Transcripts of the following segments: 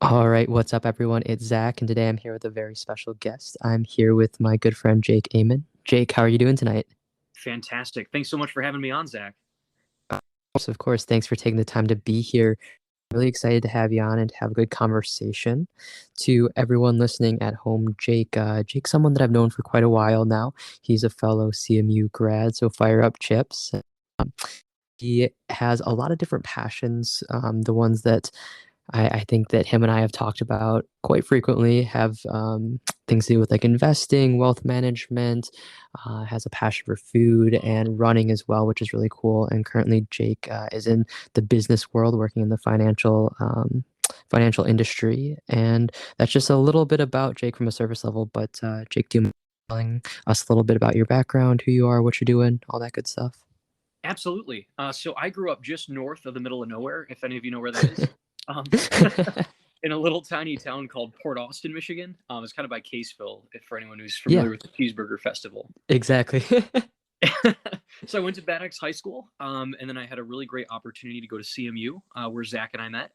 All right, what's up, everyone? It's Zach, and today I'm here with a very special guest. I'm here with my good friend Jake Aymen. Jake, how are you doing tonight? Fantastic. Thanks so much for having me on, Zach. Of course, thanks for taking the time to be here. Really excited to have you on and have a good conversation. To everyone listening at home, Jake's someone that I've known for quite a while now. He's a fellow CMU grad, so fire up chips. Um, he has a lot of different passions. The ones that I think that him and I have talked about quite frequently have things to do with like investing, wealth management, has a passion for food and running as well, which is really cool. And currently, Jake is in the business world, working in the financial industry. And that's just a little bit about Jake from a surface level. But Jake, do you mind telling us a little bit about your background, who you are, what you're doing, all that good stuff? Absolutely. So I grew up just north of the middle of nowhere, if any of you know where that is, um, in a little tiny town called Port Austin, Michigan. It's kind of by Caseville, if for anyone who's Yeah, familiar with the Cheeseburger Festival. exactly. So I went to Bad Axe High School, and then I had a really great opportunity to go to CMU, where Zach and I met.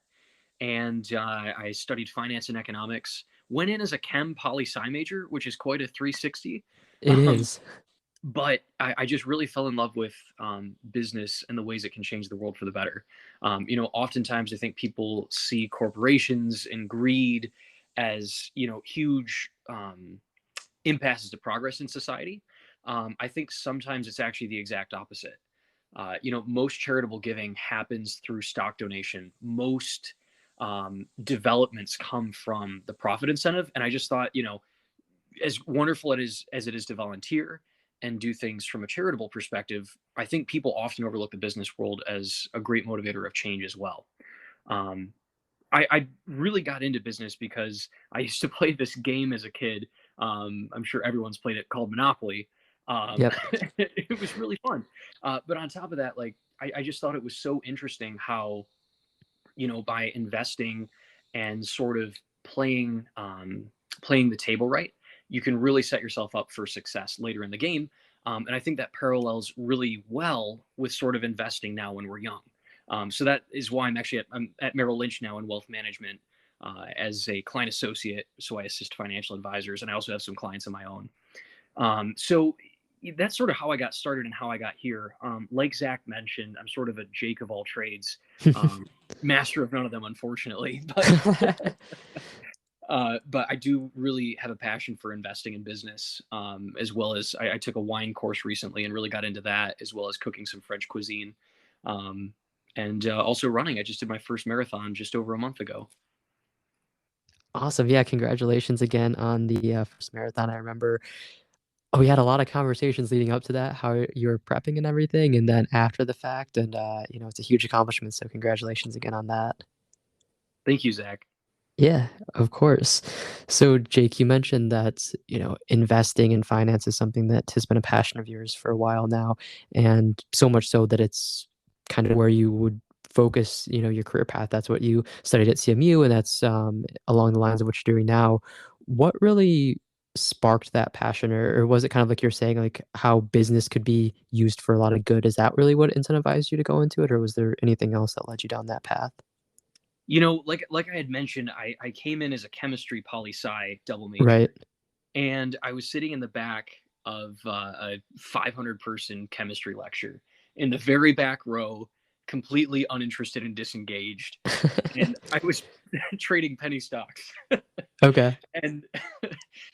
And I studied finance and economics. Went in as a chem poli sci major, which is quite a 360. It Um, is. but I just really fell in love with business and the ways it can change the world for the better. Oftentimes I think people see corporations and greed as huge impasses to progress in society. I think sometimes it's actually the exact opposite. Most charitable giving happens through stock donation. Most developments come from the profit incentive, and I just thought, as wonderful as it is to volunteer and do things from a charitable perspective, I think people often overlook the business world as a great motivator of change as well. Um, I really got into business because I used to play this game as a kid. I'm sure everyone's played it, called Monopoly. Yep. It was really fun. But on top of that, like I just thought it was so interesting how, by investing and sort of playing the table right, you can really set yourself up for success later in the game. And I think that parallels really well with sort of investing now when we're young. So that is why I'm at Merrill Lynch now in wealth management as a client associate. So I assist financial advisors, and I also have some clients of my own. So that's sort of how I got started and how I got here. Like Zach mentioned, I'm sort of a Jake of all trades, um, master of none of them, unfortunately. But I do really have a passion for investing in business, as well as I took a wine course recently and really got into that, as well as cooking some French cuisine, um, and also running. I just did my first marathon just over a month ago. Awesome. Yeah, congratulations again on the first marathon. I remember we had a lot of conversations leading up to that, how you were prepping and everything, and then after the fact. And, it's a huge accomplishment. So, congratulations again on that. Thank you, Zach. Yeah, of course. So, Jake, you mentioned that, investing in finance is something that has been a passion of yours for a while now, and so much so that it's kind of where you would focus, your career path. That's what you studied at CMU, and that's along the lines of what you're doing now. What really sparked that passion, or was it kind of like you're saying, like how business could be used for a lot of good? Is that really what incentivized you to go into it, or was there anything else that led you down that path? Like I had mentioned, I came in as a chemistry poli sci double Right. major, and I was sitting in the back of a 500 person chemistry lecture in the very back row, completely uninterested and disengaged. And I was trading penny stocks. Okay. and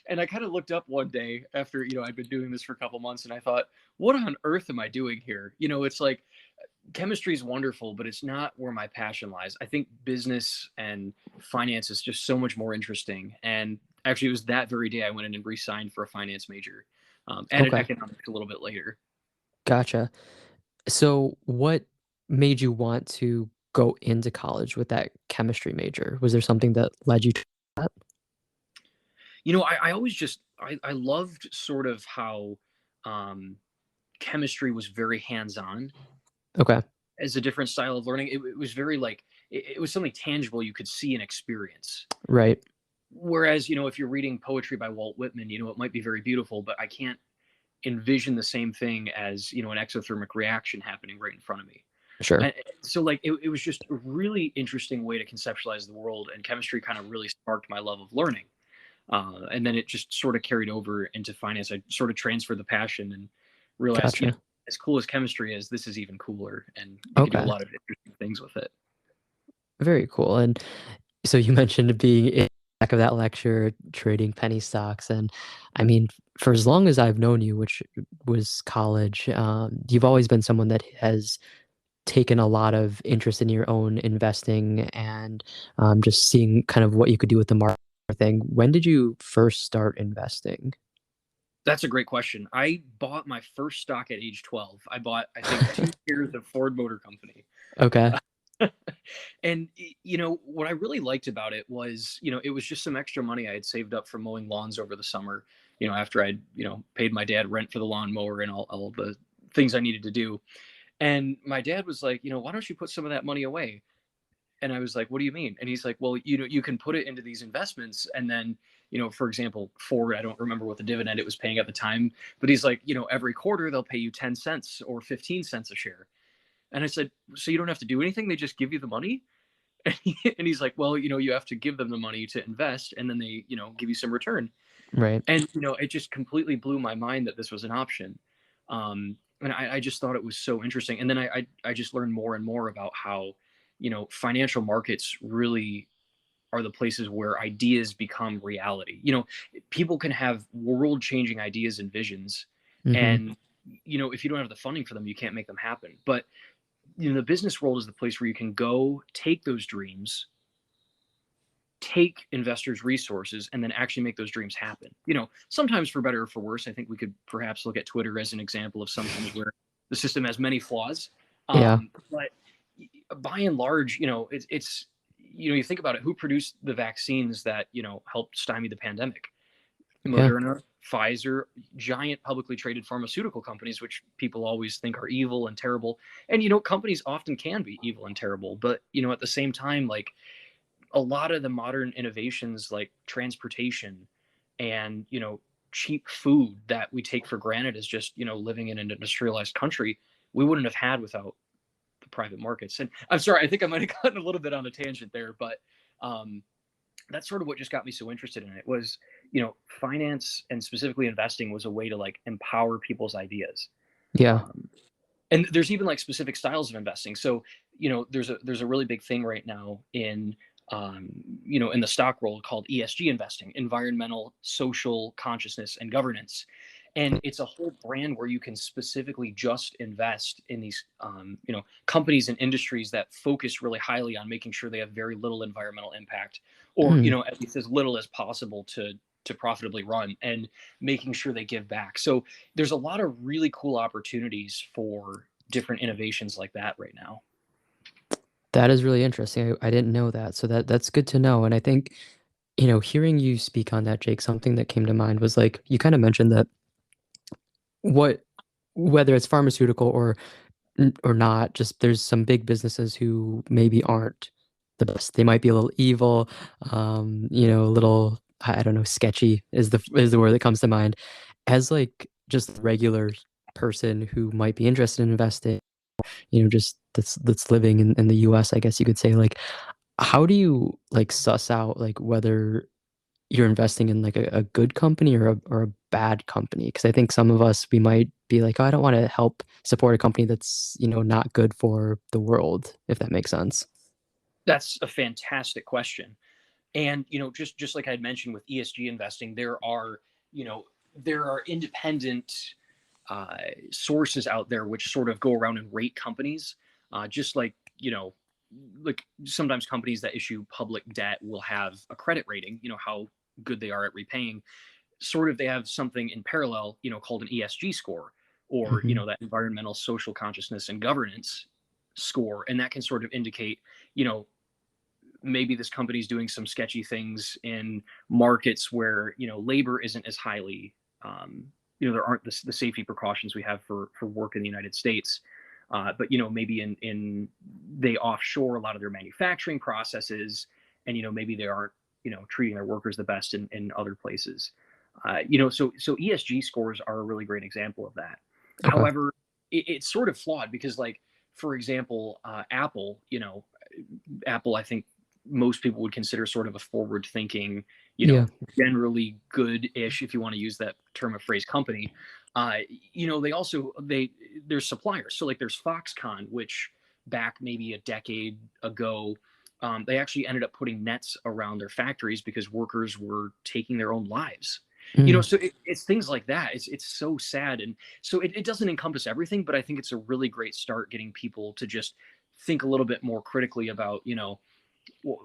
and I kind of looked up one day after I'd been doing this for a couple months, and I thought, what on earth am I doing here? It's like chemistry is wonderful, but it's not where my passion lies. I think business and finance is just so much more interesting. And actually, it was that very day I went in and re-signed for a finance major, added Okay. economics a little bit later. Gotcha. So what made you want to go into college with that chemistry major? Was there something that led you to that? I always just I loved sort of how um, chemistry was very hands-on Okay. as a different style of learning. It was very like it was something tangible you could see and experience. Right. Whereas, if you're reading poetry by Walt Whitman, it might be very beautiful, but I can't envision the same thing as, an exothermic reaction happening right in front of me. Sure. So like it was just a really interesting way to conceptualize the world, and chemistry kind of really sparked my love of learning. And then it just sort of carried over into finance. I sort of transferred the passion and realized, Gotcha. as cool as chemistry is, this is even cooler, and you can do a Okay. lot of interesting things with it. Very cool. And so you mentioned being in the back of that lecture, trading penny stocks, and I mean, for as long as I've known you, which was college, you've always been someone that has taken a lot of interest in your own investing and just seeing kind of what you could do with the market thing. When did you first start investing? That's a great question. I bought my first stock at age 12. I bought, I think, 2 shares of Ford Motor Company. Okay. And what I really liked about it was, it was just some extra money I had saved up from mowing lawns over the summer, after I'd, paid my dad rent for the lawnmower and all the things I needed to do. And my dad was like, why don't you put some of that money away? And I was like, what do you mean? And he's like, well, you can put it into these investments. And then, for example, Ford, I don't remember what the dividend it was paying at the time, but he's like, every quarter they'll pay you 10 cents or 15 cents a share. And I said, so you don't have to do anything? They just give you the money? And he's like, well, you have to give them the money to invest, and then they, give you some return. Right. And, it just completely blew my mind that this was an option. And I just thought it was so interesting. And then I just learned more and more about how, financial markets really are the places where ideas become reality. People can have world changing ideas and visions. Hmm. And, if you don't have the funding for them, you can't make them happen. But, the business world is the place where you can go take those dreams, take investors' resources, and then actually make those dreams happen. Sometimes for better or for worse. I think we could perhaps look at Twitter as an example of sometimes where the system has many flaws. Yeah. But by and large, it's you think about it, who produced the vaccines that helped stymie the pandemic? Yeah. Moderna, Pfizer, giant publicly traded pharmaceutical companies, which people always think are evil and terrible. And companies often can be evil and terrible, but at the same time, like a lot of the modern innovations like transportation and cheap food that we take for granted as just living in an industrialized country, we wouldn't have had without the private markets. And I'm sorry, I think I might have gotten a little bit on a tangent there, but that's sort of what just got me so interested in it was finance, and specifically investing, was a way to like empower people's ideas. Yeah. um, and there's even like specific styles of investing. So there's a really big thing right now in in the stock world called ESG investing, environmental, social consciousness, and governance. And it's a whole brand where you can specifically just invest in these companies and industries that focus really highly on making sure they have very little environmental impact, or Mm. at least as little as possible to profitably run, and making sure they give back. So there's a lot of really cool opportunities for different innovations like that right now. That is really interesting. I didn't know that. So that's good to know. And I think, hearing you speak on that, Jake, something that came to mind was like you kind of mentioned that what whether it's pharmaceutical or not, just there's some big businesses who maybe aren't the best. They might be a little evil, a little I don't know, sketchy is the word that comes to mind. As like just a regular person who might be interested in investing, just that's living in the US, I guess you could say, like, how do you like suss out like whether you're investing in like a good company or a bad company? Because I think some of us we might be like, oh, I don't want to help support a company that's not good for the world, if that makes sense. That's a fantastic question. And just like I had mentioned with ESG investing, there are independent uh, sources out there which sort of go around and rate companies, just like like sometimes companies that issue public debt will have a credit rating, how good they are at repaying. Sort of they have something in parallel, called an ESG score, or Hmm. that environmental, social consciousness, and governance score, and that can sort of indicate, you know, maybe this company is doing some sketchy things in markets where labor isn't as highly, there aren't the safety precautions we have for work in the United States. But maybe in they offshore a lot of their manufacturing processes, and maybe they aren't treating their workers the best in other places. So ESG scores are a really great example of that. Okay. However, it's sort of flawed because, like, for example, Apple, Apple, I think most people would consider sort of a forward thinking, Yeah. generally good-ish, if you want to use that term of phrase, company. Uh, they also, there's suppliers. So like there's Foxconn, which back maybe a decade ago, they actually ended up putting nets around their factories because workers were taking their own lives. Mm, So it's things like that. It's so sad, and so it doesn't encompass everything, but I think it's a really great start getting people to just think a little bit more critically about, well,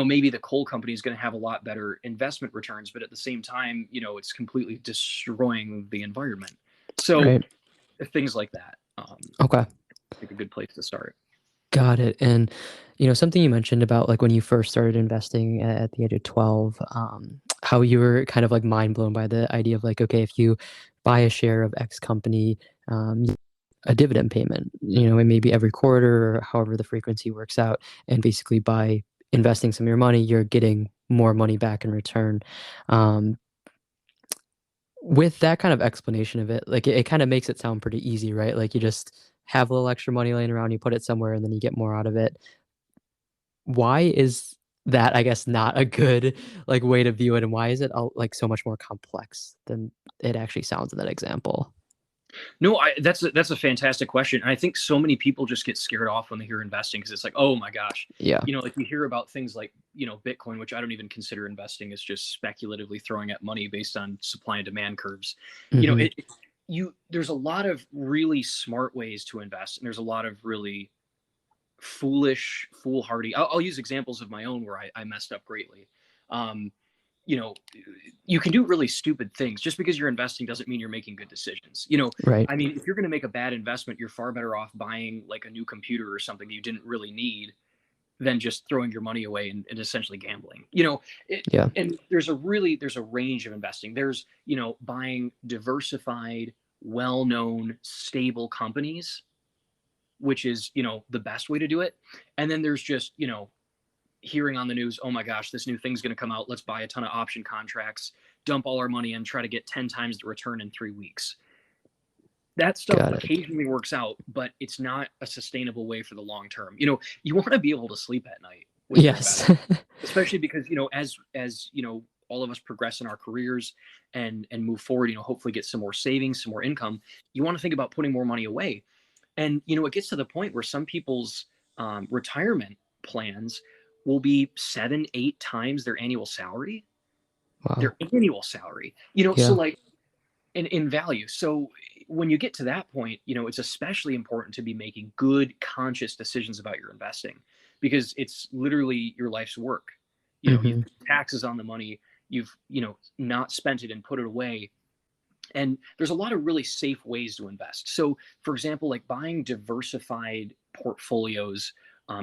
maybe the coal company is going to have a lot better investment returns, but at the same time, it's completely destroying the environment. So right. things like that, Okay. I think a good place to start. Got it. And, something you mentioned about like when you first started investing at the age of 12, how you were kind of like mind blown by the idea of like, okay, if you buy a share of X company, a dividend payment, and maybe every quarter or however the frequency works out. And basically by investing some of your money, you're getting more money back in return. Um, with that kind of explanation of it, like it kind of makes it sound pretty easy, right? Like you just have a little extra money laying around, you put it somewhere and then you get more out of it. Why is that, I guess, not a good, like, way to view it, and why is it all, like, so much more complex than it actually sounds in that example? No, that's a fantastic question. And I think so many people just get scared off when they hear investing because it's like, oh my gosh, Yeah. like you hear about things like, Bitcoin, which I don't even consider investing. It's just speculatively throwing at money based on supply and demand curves. You know, Mhm. there's a lot of really smart ways to invest, and there's a lot of really foolhardy. I'll use examples of my own where I messed up greatly. Um, you know, you can do really stupid things. Just because you're investing doesn't mean you're making good decisions. Right. I mean, if you're going to make a bad investment, you're far better off buying like a new computer or something you didn't really need than just throwing your money away and essentially gambling. Yeah. And there's a range of investing. There's, buying diversified, well-known, stable companies, which is, the best way to do it. And then there's just, hearing on the news, oh my gosh, this new thing's going to come out. Let's buy a ton of option contracts, dump all our money in, try to get 10 times the return in 3 weeks. That stuff Got it. occasionally works out, but it's not a sustainable way for the long term. You want to be able to sleep at night when you're Yes. investing, especially because, as all of us progress in our careers and move forward, hopefully get some more savings, some more income, you want to think about putting more money away. And it gets to the point where some people's retirement plans will be 7, 8 times their annual salary. Wow. Their annual salary, so Yeah. like in value. So when you get to that point, it's especially important to be making good, conscious decisions about your investing because it's literally your life's work. You've Mhm. taxes on the money, you've not spent it and put it away, and there's a lot of really safe ways to invest. So, for example, like buying diversified portfolios,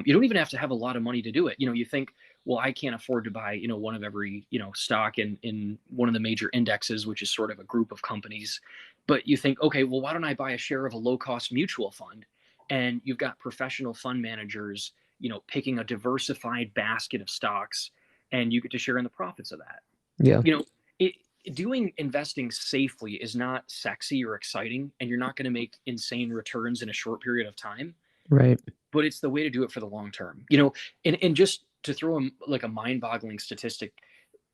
you don't even have to have a lot of money to do it. You think, well, I can't afford to buy, one of every, stock in one of the major indexes, which is sort of a group of companies. But you think, okay, well, why don't I buy a share of a low cost mutual fund? And you've got professional fund managers, picking a diversified basket of stocks, and you get to share in the profits of that. Yeah. you know it Doing investing safely is not sexy or exciting, and you're not going to make insane returns in a short period of time, Right. but it's the way to do it for the long term. And just to throw like a mind-boggling statistic,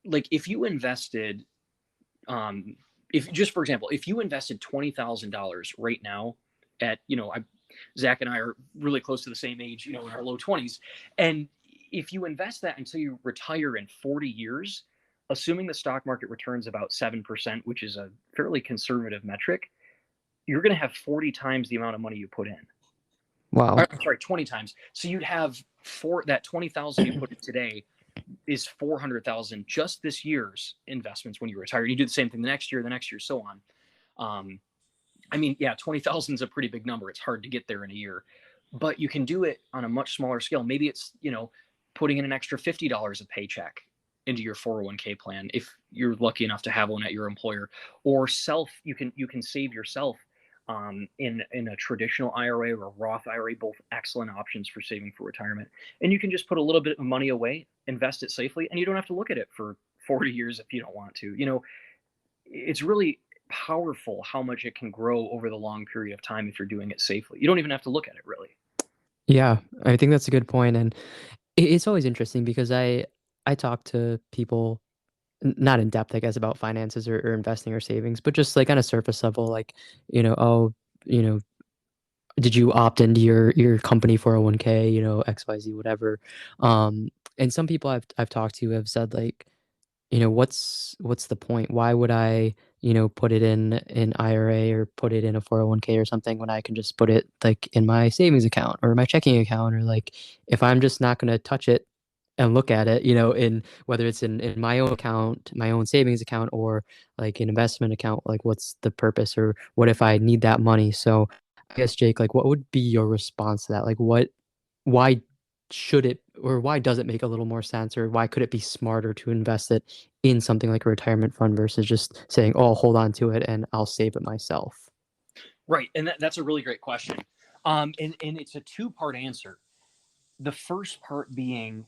like if you invested if just for example, if you invested $20,000 right now at, Zach and I are really close to the same age, in our low 20s. And if you invest that until you retire in 40 years, assuming the stock market returns about 7%, which is a fairly conservative metric, you're going to have 40 times the amount of money you put in. Wow. I'm sorry, 20 times. So you'd have that 20,000 you put in today is 400,000 just this year's investments when you retire. You do the same thing the next year, so on. Um, I mean, yeah, 20,000 is a pretty big number. It's hard to get there in a year, but you can do it on a much smaller scale. Maybe it's, putting in an extra $50 a paycheck into your 401k plan if you're lucky enough to have one at your employer, or you can save yourself in a traditional IRA or a Roth IRA, both excellent options for saving for retirement. And you can just put a little bit of money away, invest it safely, and you don't have to look at it for 40 years if you don't want to. It's really powerful how much it can grow over the long period of time if you're doing it safely. You don't even have to look at it really. Yeah, I think that's a good point, and it's always interesting because I talk to people not in depth, I guess, about finances or investing or savings, but just like on a surface level, like, oh, you know, did you opt into your company 401k, XYZ, whatever. And some people I've talked to have said like, what's the point? Why would I, put it in an IRA or put it in a 401k or something when I can just put it like in my savings account or my checking account, or like if I'm just not going to touch it and look at it, in whether it's in my own account, my own savings account, or like an investment account, like what's the purpose, or what if I need that money? So I guess Jake, like what would be your response to that? Like why should it, or why does it make a little more sense, or why could it be smarter to invest it in something like a retirement fund versus just saying, "Oh, I'll hold on to it and I'll save it myself." Right, and that's a really great question. And it's a two-part answer. The first part being,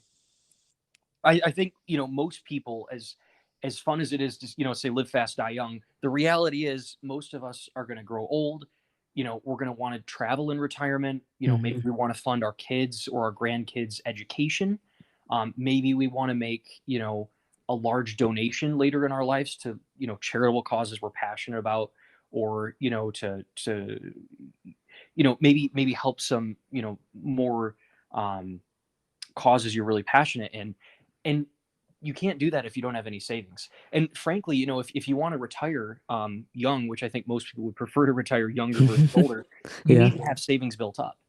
I think most people, as fun as it is to say live fast, die young. The reality is most of us are going to grow old. We're going to want to travel in retirement. Maybe Mhm. we want to fund our kids or our grandkids' education. Maybe we want to make a large donation later in our lives to charitable causes we're passionate about, or to maybe help some more causes you're really passionate in. And you can't do that if you don't have any savings. And frankly, if you want to retire young, which I think most people would prefer to retire younger versus older, you Yeah. need to have savings built up.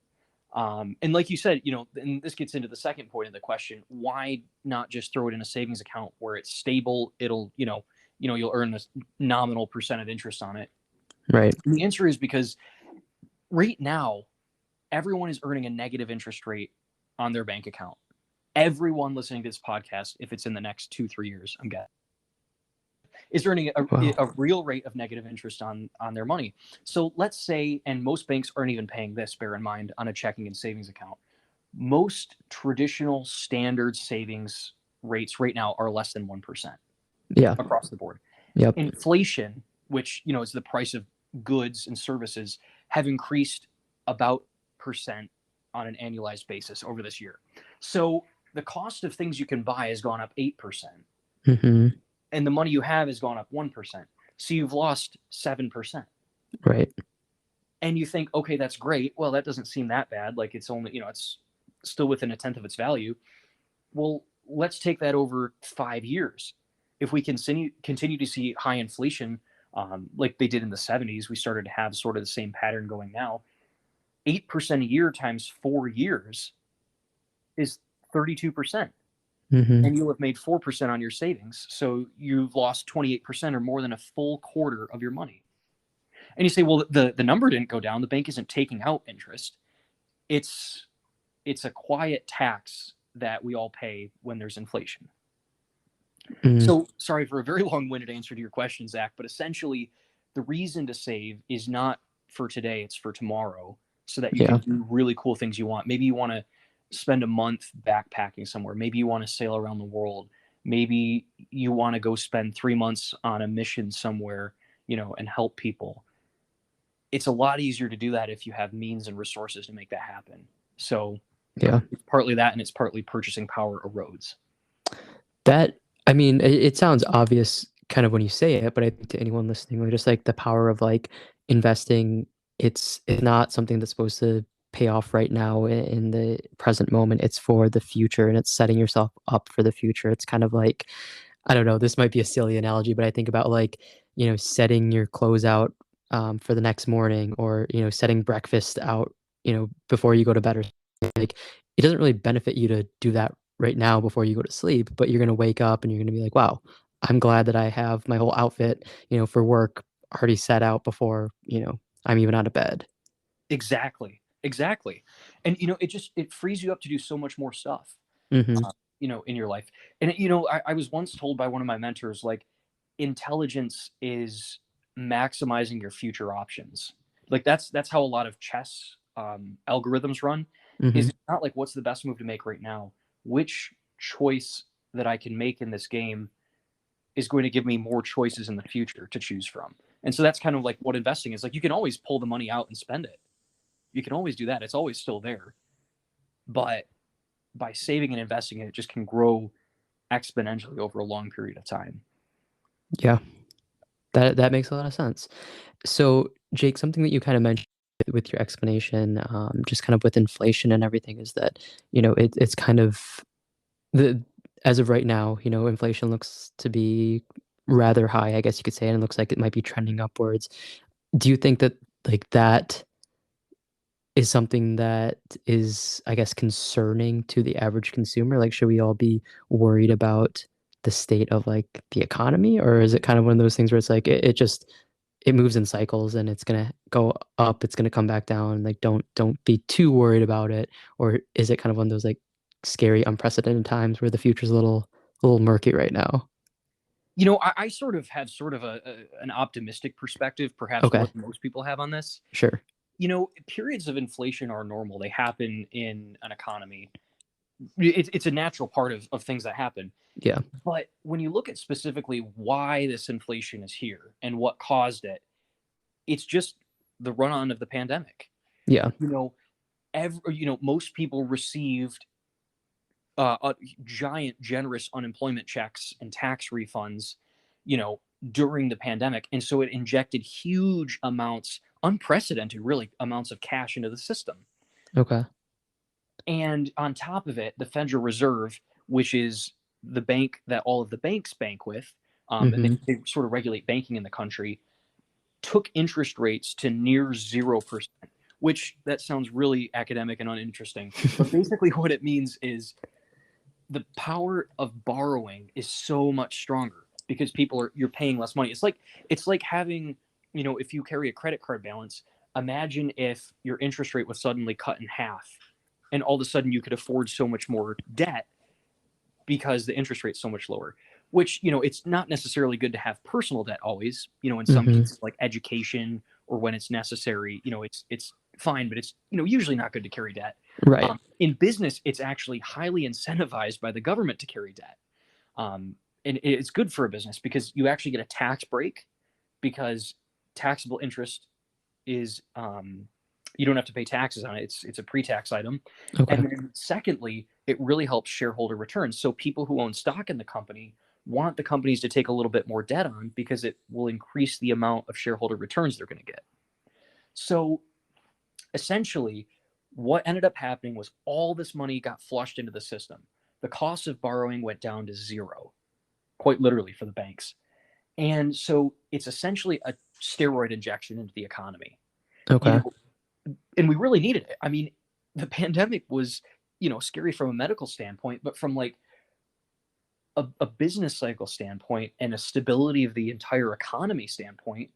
And like you said, and this gets into the second point of the question: why not just throw it in a savings account where it's stable? It'll, you'll earn a nominal percent of interest on it. Right. And the answer is because right now, everyone is earning a negative interest rate on their bank account. Everyone listening to this podcast, if it's in the next 2-3 years, I'm guessing, is earning Wow. a real rate of negative interest on their money. So let's say, and most banks aren't even paying this, bear in mind, on a checking and savings account. Most traditional standard savings rates right now are less than 1% Yeah. across the board. Yep. Inflation, which is the price of goods and services, have increased about percent on an annualized basis over this year. So the cost of things you can buy has gone up 8%, Hmm. and the money you have has gone up 1%. So you've lost 7%. Right. And you think, okay, that's great. Well, that doesn't seem that bad. Like it's only, it's still within a tenth of its value. Well, let's take that over 5 years. If we continue to see high inflation, like they did in the 70s, we started to have sort of the same pattern going now. 8% a year times 4 years is 32%. Hmm. And you'll have made 4% on your savings. So you've lost 28% or more than a full quarter of your money. And you say, well, the number didn't go down. The bank isn't taking out interest. It's it's a quiet tax that we all pay when there's inflation. Mm. So sorry for a very long-winded answer to your question, Zach, but essentially the reason to save is not for today, it's for tomorrow, so that you can Yeah. do really cool things you want. Maybe you want to spend a month backpacking somewhere. Maybe you want to sail around the world. Maybe you want to go spend 3 months on a mission somewhere, and help people. It's a lot easier to do that if you have means and resources to make that happen. So Yeah. it's partly that, and it's partly purchasing power erodes. That, I mean, it sounds obvious kind of when you say it, but I think to anyone listening, like just like the power of like investing, it's not something that's supposed to pay off right now in the present moment. It's for the future, and it's setting yourself up for the future. It's kind of like, I don't know, this might be a silly analogy, but I think about like, setting your clothes out for the next morning, or, setting breakfast out, before you go to bed, or like it doesn't really benefit you to do that right now before you go to sleep, but you're going to wake up and you're going to be like, wow, I'm glad that I have my whole outfit, for work already set out before, I'm even out of bed. Exactly, exactly. And it frees you up to do so much more stuff, Hmm. in your life. And I was once told by one of my mentors, like, intelligence is maximizing your future options. Like that's how a lot of chess algorithms run. Is Hmm. it's not like what's the best move to make right now. Which choice that I can make in this game is going to give me more choices in the future to choose from. And so that's kind of like what investing is. Like you can always pull the money out and spend it. You can always do that. It's always still there. but by saving and investing it just can grow exponentially over a long period of time. Yeah, that makes a lot of sense. So, Jake, something that you kind of mentioned with your explanation, just kind of with inflation and everything, is that it's kind of the as of right now, inflation looks to be rather high, I guess you could say, and it looks like it might be trending upwards. Do you think that like that is something that is, I guess, concerning to the average consumer? Like, should we all be worried about the state of like the economy, or is it kind of one of those things where it's like it moves in cycles and it's gonna go up, it's gonna come back down. Like, don't be too worried about it, or is it kind of one of those like scary, unprecedented times where the future's a little murky right now? I sort of have an optimistic perspective, perhaps more Okay, than most people have on this. sure. Periods of inflation are normal. They happen in an economy. It's a natural part of things that happen. Yeah, But when you look at specifically why this inflation is here and what caused it, it's just the run on of the pandemic. yeah, You know, most people received giant, generous unemployment checks and tax refunds, you know, during the pandemic. And so it injected huge amounts, unprecedented, really, amounts of cash into the system. okay. And on top of it, the Federal Reserve, which is the bank that all of the banks bank with, and Mm-hmm. they sort of regulate banking in the country, took interest rates to near 0%, which that sounds really academic and uninteresting. But basically, what it means is the power of borrowing is so much stronger because you're paying less money. It's like having, if you carry a credit card balance, imagine if your interest rate was suddenly cut in half and all of a sudden you could afford so much more debt because the interest rate's so much lower. Which, it's not necessarily good to have personal debt always, in some Mm-hmm. cases like education or when it's necessary, it's fine, but it's, usually not good to carry debt. Right. In business, it's actually highly incentivized by the government to carry debt. Um, and it's good for a business because you actually get a tax break because taxable interest is you don't have to pay taxes on it. It's a pre-tax item. Okay. And then secondly, it really helps shareholder returns. So people who own stock in the company want the companies to take a little bit more debt on because it will increase the amount of shareholder returns they're going to get. So essentially, what ended up happening was all this money got flushed into the system. The cost of borrowing went down to zero, quite literally for the banks. And so it's essentially a steroid injection into the economy. You Okay. know, and we really needed it. I mean, the pandemic was, scary from a medical standpoint, but from like a business cycle standpoint and a stability of the entire economy standpoint,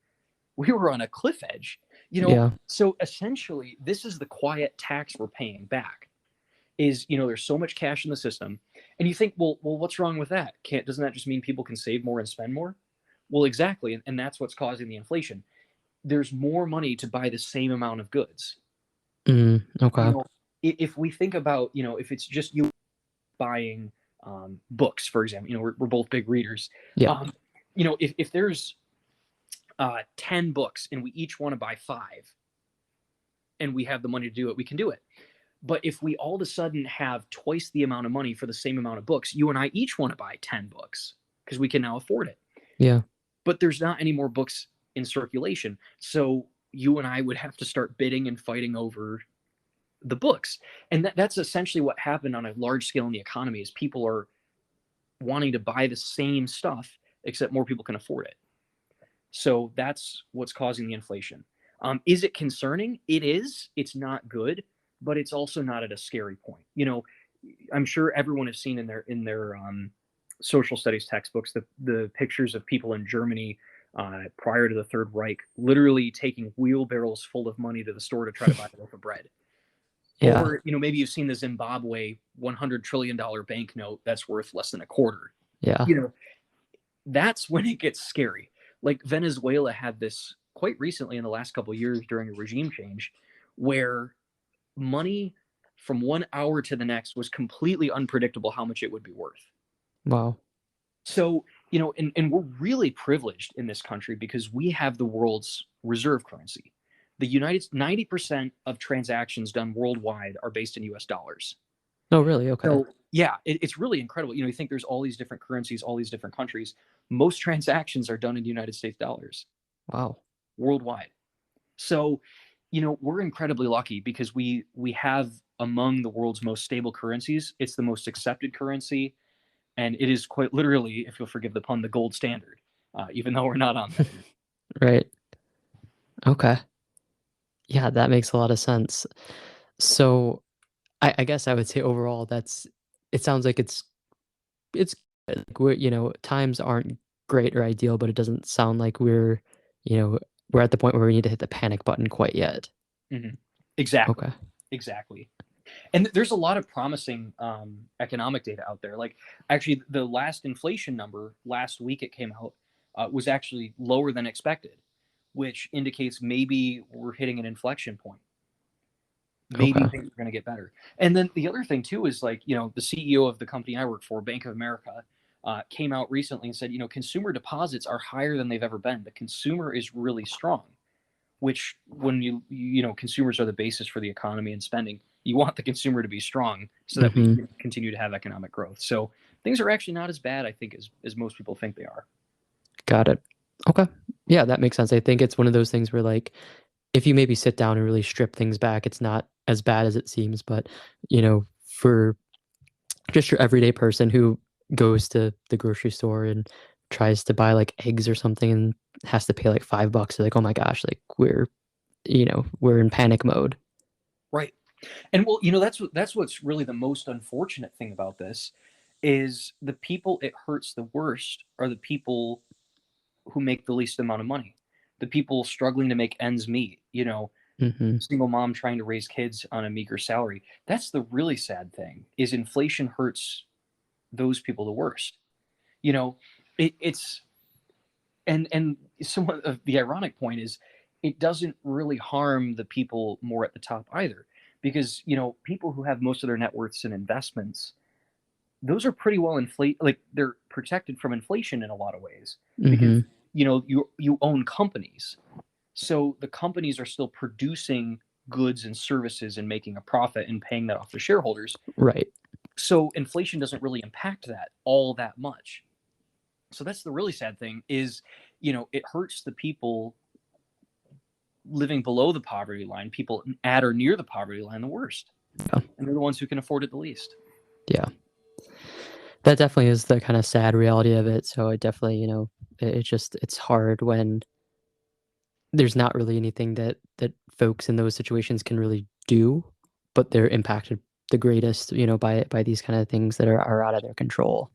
we were on a cliff edge. Yeah. So essentially, this is the quiet tax we're paying back. Is there's so much cash in the system, and you think, well, what's wrong with that? Can't Doesn't that just mean people can save more and spend more? Well, exactly, and that's what's causing the inflation. There's more money to buy the same amount of goods. you Okay. know if we think about, if it's just you buying books, for example, we're both big readers. Yeah. If there's 10 books and we each want to buy five and we have the money to do it, we can do it. But if we all of a sudden have twice the amount of money for the same amount of books, you and I each want to buy 10 books because we can now afford it. Yeah. But there's not any more books in circulation. So you and I would have to start bidding and fighting over the books. And that's essentially what happened on a large scale in the economy is people are wanting to buy the same stuff, except more people can afford it. So that's what's causing the inflation. Is it concerning? It is. It's not good, but it's also not at a scary point. I'm sure everyone has seen in their social studies textbooks the pictures of people in Germany prior to the Third Reich, literally taking wheelbarrows full of money to the store to try to buy a loaf of bread. Yeah. Or maybe you've seen the Zimbabwe $100 trillion banknote that's worth less than a quarter. Yeah. You know, that's when it gets scary. Like Venezuela had this quite recently in the last couple of years during a regime change, where money from 1 hour to the next was completely unpredictable how much it would be worth. Wow. So, and we're really privileged in this country because we have the world's reserve currency. The United 90% of transactions done worldwide are based in US dollars. Oh, really? Okay. So yeah, it's really incredible. You think there's all these different currencies, all these different countries. Most transactions are done in United States dollars Wow. worldwide. So, we're incredibly lucky because we have among the world's most stable currencies. It's the most accepted currency, and it is quite literally, if you'll forgive the pun, the gold standard. Even though we're not on that yet. Right. Okay. Yeah, that makes a lot of sense. So, I guess I would say overall it sounds like it's good. Like times aren't great or ideal, but it doesn't sound like you know, we're at the point where we need to hit the panic button quite yet. Mhm. Exactly, Okay. exactly. And there's a lot of promising economic data out there. Like, actually, the last inflation number last week it came out was actually lower than expected, which indicates maybe we're hitting an inflection point. Maybe Okay. things are going to get better. And then the other thing too is, like, the CEO of the company I work for, Bank of America, came out recently and said, consumer deposits are higher than they've ever been. The consumer is really strong, which, when consumers are the basis for the economy and spending, you want the consumer to be strong so that we Mhm. can continue to have economic growth. So things are actually not as bad, I think, as most people think they are. Got it. Okay. Yeah, that makes sense. I think it's one of those things where, like, if you maybe sit down and really strip things back, it's not as bad as it seems, but, for just your everyday person who goes to the grocery store and tries to buy, like, eggs or something and has to pay, like, $5, they're like, "Oh my gosh," like, we're in panic mode. Right. And well, that's what's really the most unfortunate thing about this is the people it hurts the worst are the people who make the least amount of money. The people struggling to make ends meet, Mhm. single mom trying to raise kids on a meager salary. That's the really sad thing, is inflation hurts those people the worst. You know, it's and somewhat of the ironic point is it doesn't really harm the people more at the top either, because people who have most of their net worths in investments, those are pretty well inflate, like, they're protected from inflation in a lot of ways, because Mhm. you own companies, so the companies are still producing goods and services and making a profit and paying that off to shareholders. Right. So inflation doesn't really impact that all that much. So that's the really sad thing, is it hurts the people living below the poverty line, people at or near the poverty line, the worst, Yeah. and they're the ones who can afford it the least. Yeah. That definitely is the kinda sad reality of it, so I definitely, it's hard when there's not really anything that folks in those situations can really do, but they're impacted the greatest, by these kinda things that are out of their control.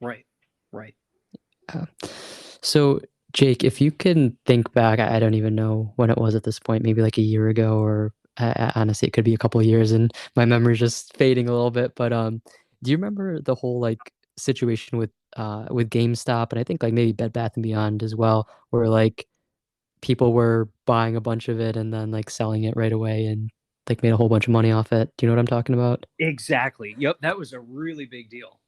Right, right. Uh, so, Jake, if you can think back, I don't even know when it was at this point, maybe like a year ago, or honestly, it could be a couple of years, and my memory's just fading a little bit. But do you remember the whole like situation with GameStop, and I think like maybe Bed Bath and Beyond as well, where like people were buying a bunch of it and then like selling it right away and like made a whole bunch of money off it. Do you know what I'm talking about? Exactly. Yep, that was a really big deal.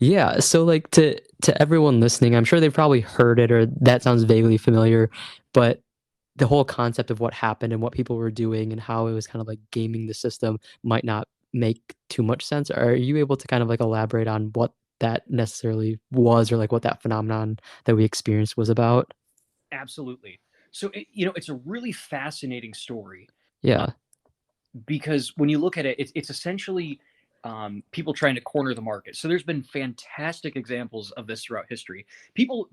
Yeah, so, like, to everyone listening, I'm sure they've probably heard it or that sounds vaguely familiar, but the whole concept of what happened and what people were doing and how it was kind of, like, gaming the system might not make too much sense. Are you able to kind of, like, elaborate on what that necessarily was or, like, what that phenomenon that we experienced was about? Absolutely. So it's a really fascinating story, uh, Yeah. because when you look at it, it's essentially people trying to corner the market. So there's been fantastic examples of this throughout history. People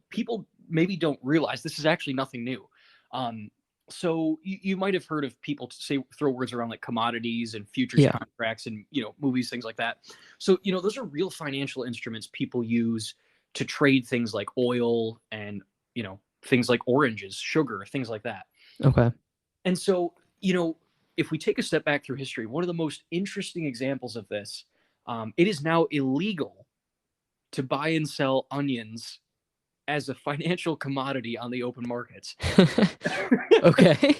maybe don't realize this is actually nothing new. Um, so you might have heard of people say, throw words around like commodities and futures Yeah. contracts and movies, things like that. So those are real financial instruments people use to trade things like oil and things like oranges, sugar, things like that. Okay. And so, if we take a step back through history, one of the most interesting examples of this, it is now illegal to buy and sell onions as a financial commodity on the open markets. Okay.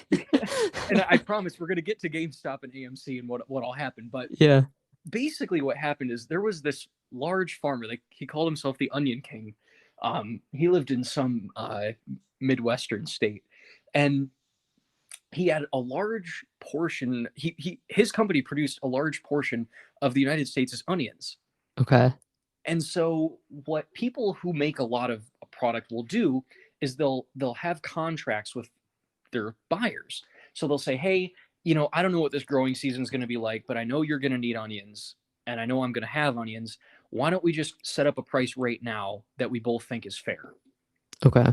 And I promise we're going to get to GameStop and AMC and what all happened. But Yeah. basically, what happened is there was this large farmer. Like, he called himself the Onion King. He lived in some Midwestern state, and he had a large portion. His company produced a large portion of the United States' onions. Okay. And so what people who make a lot of a product will do is they'll have contracts with their buyers. So they'll say, "Hey, I don't know what this growing season is going to be like, but I know you're going to need onions and I know I'm going to have onions. Why don't we just set up a price right now that we both think is fair?" Okay.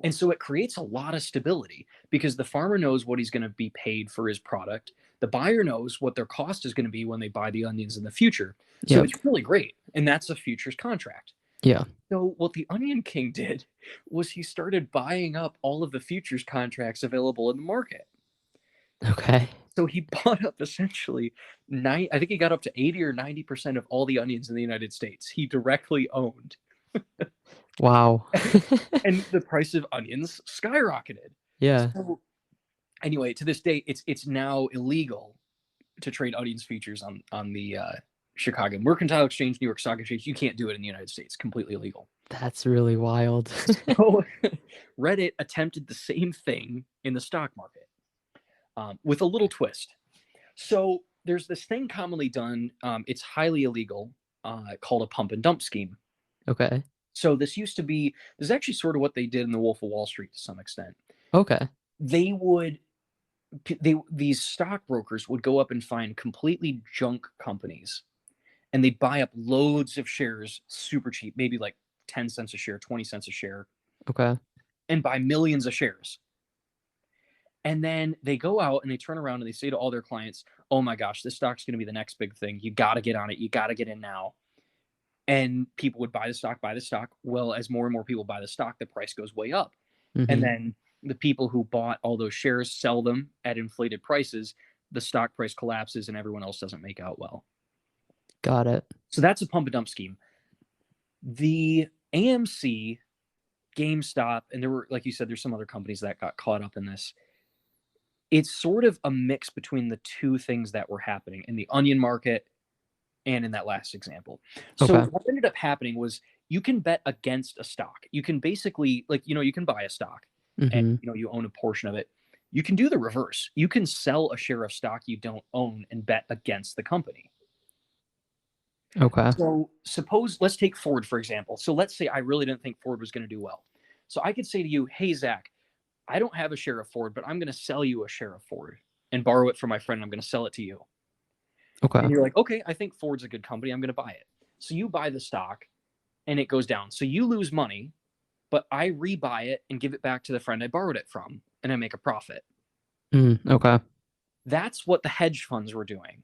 And so it creates a lot of stability because the farmer knows what he's going to be paid for his product. The buyer knows what their cost is going to be when they buy the onions in the future. So Yep. it's really great. And that's a futures contract. Yeah. So what the Onion King did was he started buying up all of the futures contracts available in the market. Okay. So he bought up essentially I think he got up to 80 or 90% of all the onions in the United States. He directly owned. Wow. And the price of onions skyrocketed. Yeah. So anyway, to this day, it's now illegal to trade onions futures on the Chicago Mercantile Exchange, New York Stock Exchange. You can't do it in the United States. Completely illegal. That's really wild. So Reddit attempted the same thing in the stock market with a little twist. So there's this thing commonly done. It's highly illegal, called a pump and dump scheme. Okay. So this is actually sort of what they did in the Wolf of Wall Street to some extent. Okay. They would these stockbrokers would go up and find completely junk companies, and they'd buy up loads of shares super cheap, maybe like 10 cents a share, 20 cents a share, Okay. and buy millions of shares. And then they go out and they turn around and they say to all their clients, "Oh my gosh, this stock's going to be the next big thing. You got to get on it. You got to get in now." And people would buy the stock, buy the stock. Well, as more and more people buy the stock, the price goes way up. And Mm-hmm. then the people who bought all those shares sell them at inflated prices. The stock price collapses and everyone else doesn't make out well. Got it. So that's a pump and dump scheme. The AMC, GameStop, and there were, like you said, there's some other companies that got caught up in this. It's sort of a mix between the two things that were happening in the onion market and in that last example. So Okay. what ended up happening was you can bet against a stock. You can basically, like, you can buy a stock and, Mm-hmm. you own a portion of it. You can do the reverse. You can sell a share of stock you don't own and bet against the company. Okay. So let's take Ford, for example. So let's say I really didn't think Ford was going to do well. So I could say to you, "Hey, Zach, I don't have a share of Ford, but I'm going to sell you a share of Ford and borrow it from my friend. I'm going to sell it to you." Okay. And you're like, "Okay, I think Ford's a good company. I'm going to buy it." So you buy the stock and it goes down. So you lose money, but I rebuy it and give it back to the friend I borrowed it from and I make a profit. Okay. That's what the hedge funds were doing.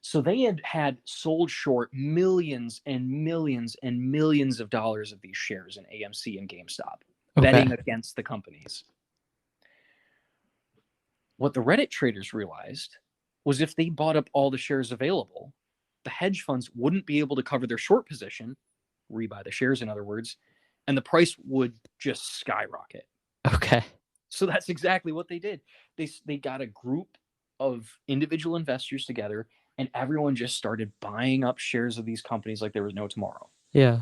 So they had sold short millions and millions and millions of dollars of these shares in AMC and GameStop, Okay. betting against the companies. What the Reddit traders realized was if they bought up all the shares available, the hedge funds wouldn't be able to cover their short position, rebuy the shares, in other words, and the price would just skyrocket. Okay. So that's exactly what they did. They got a group of individual investors together, and everyone just started buying up shares of these companies like there was no tomorrow. Yeah.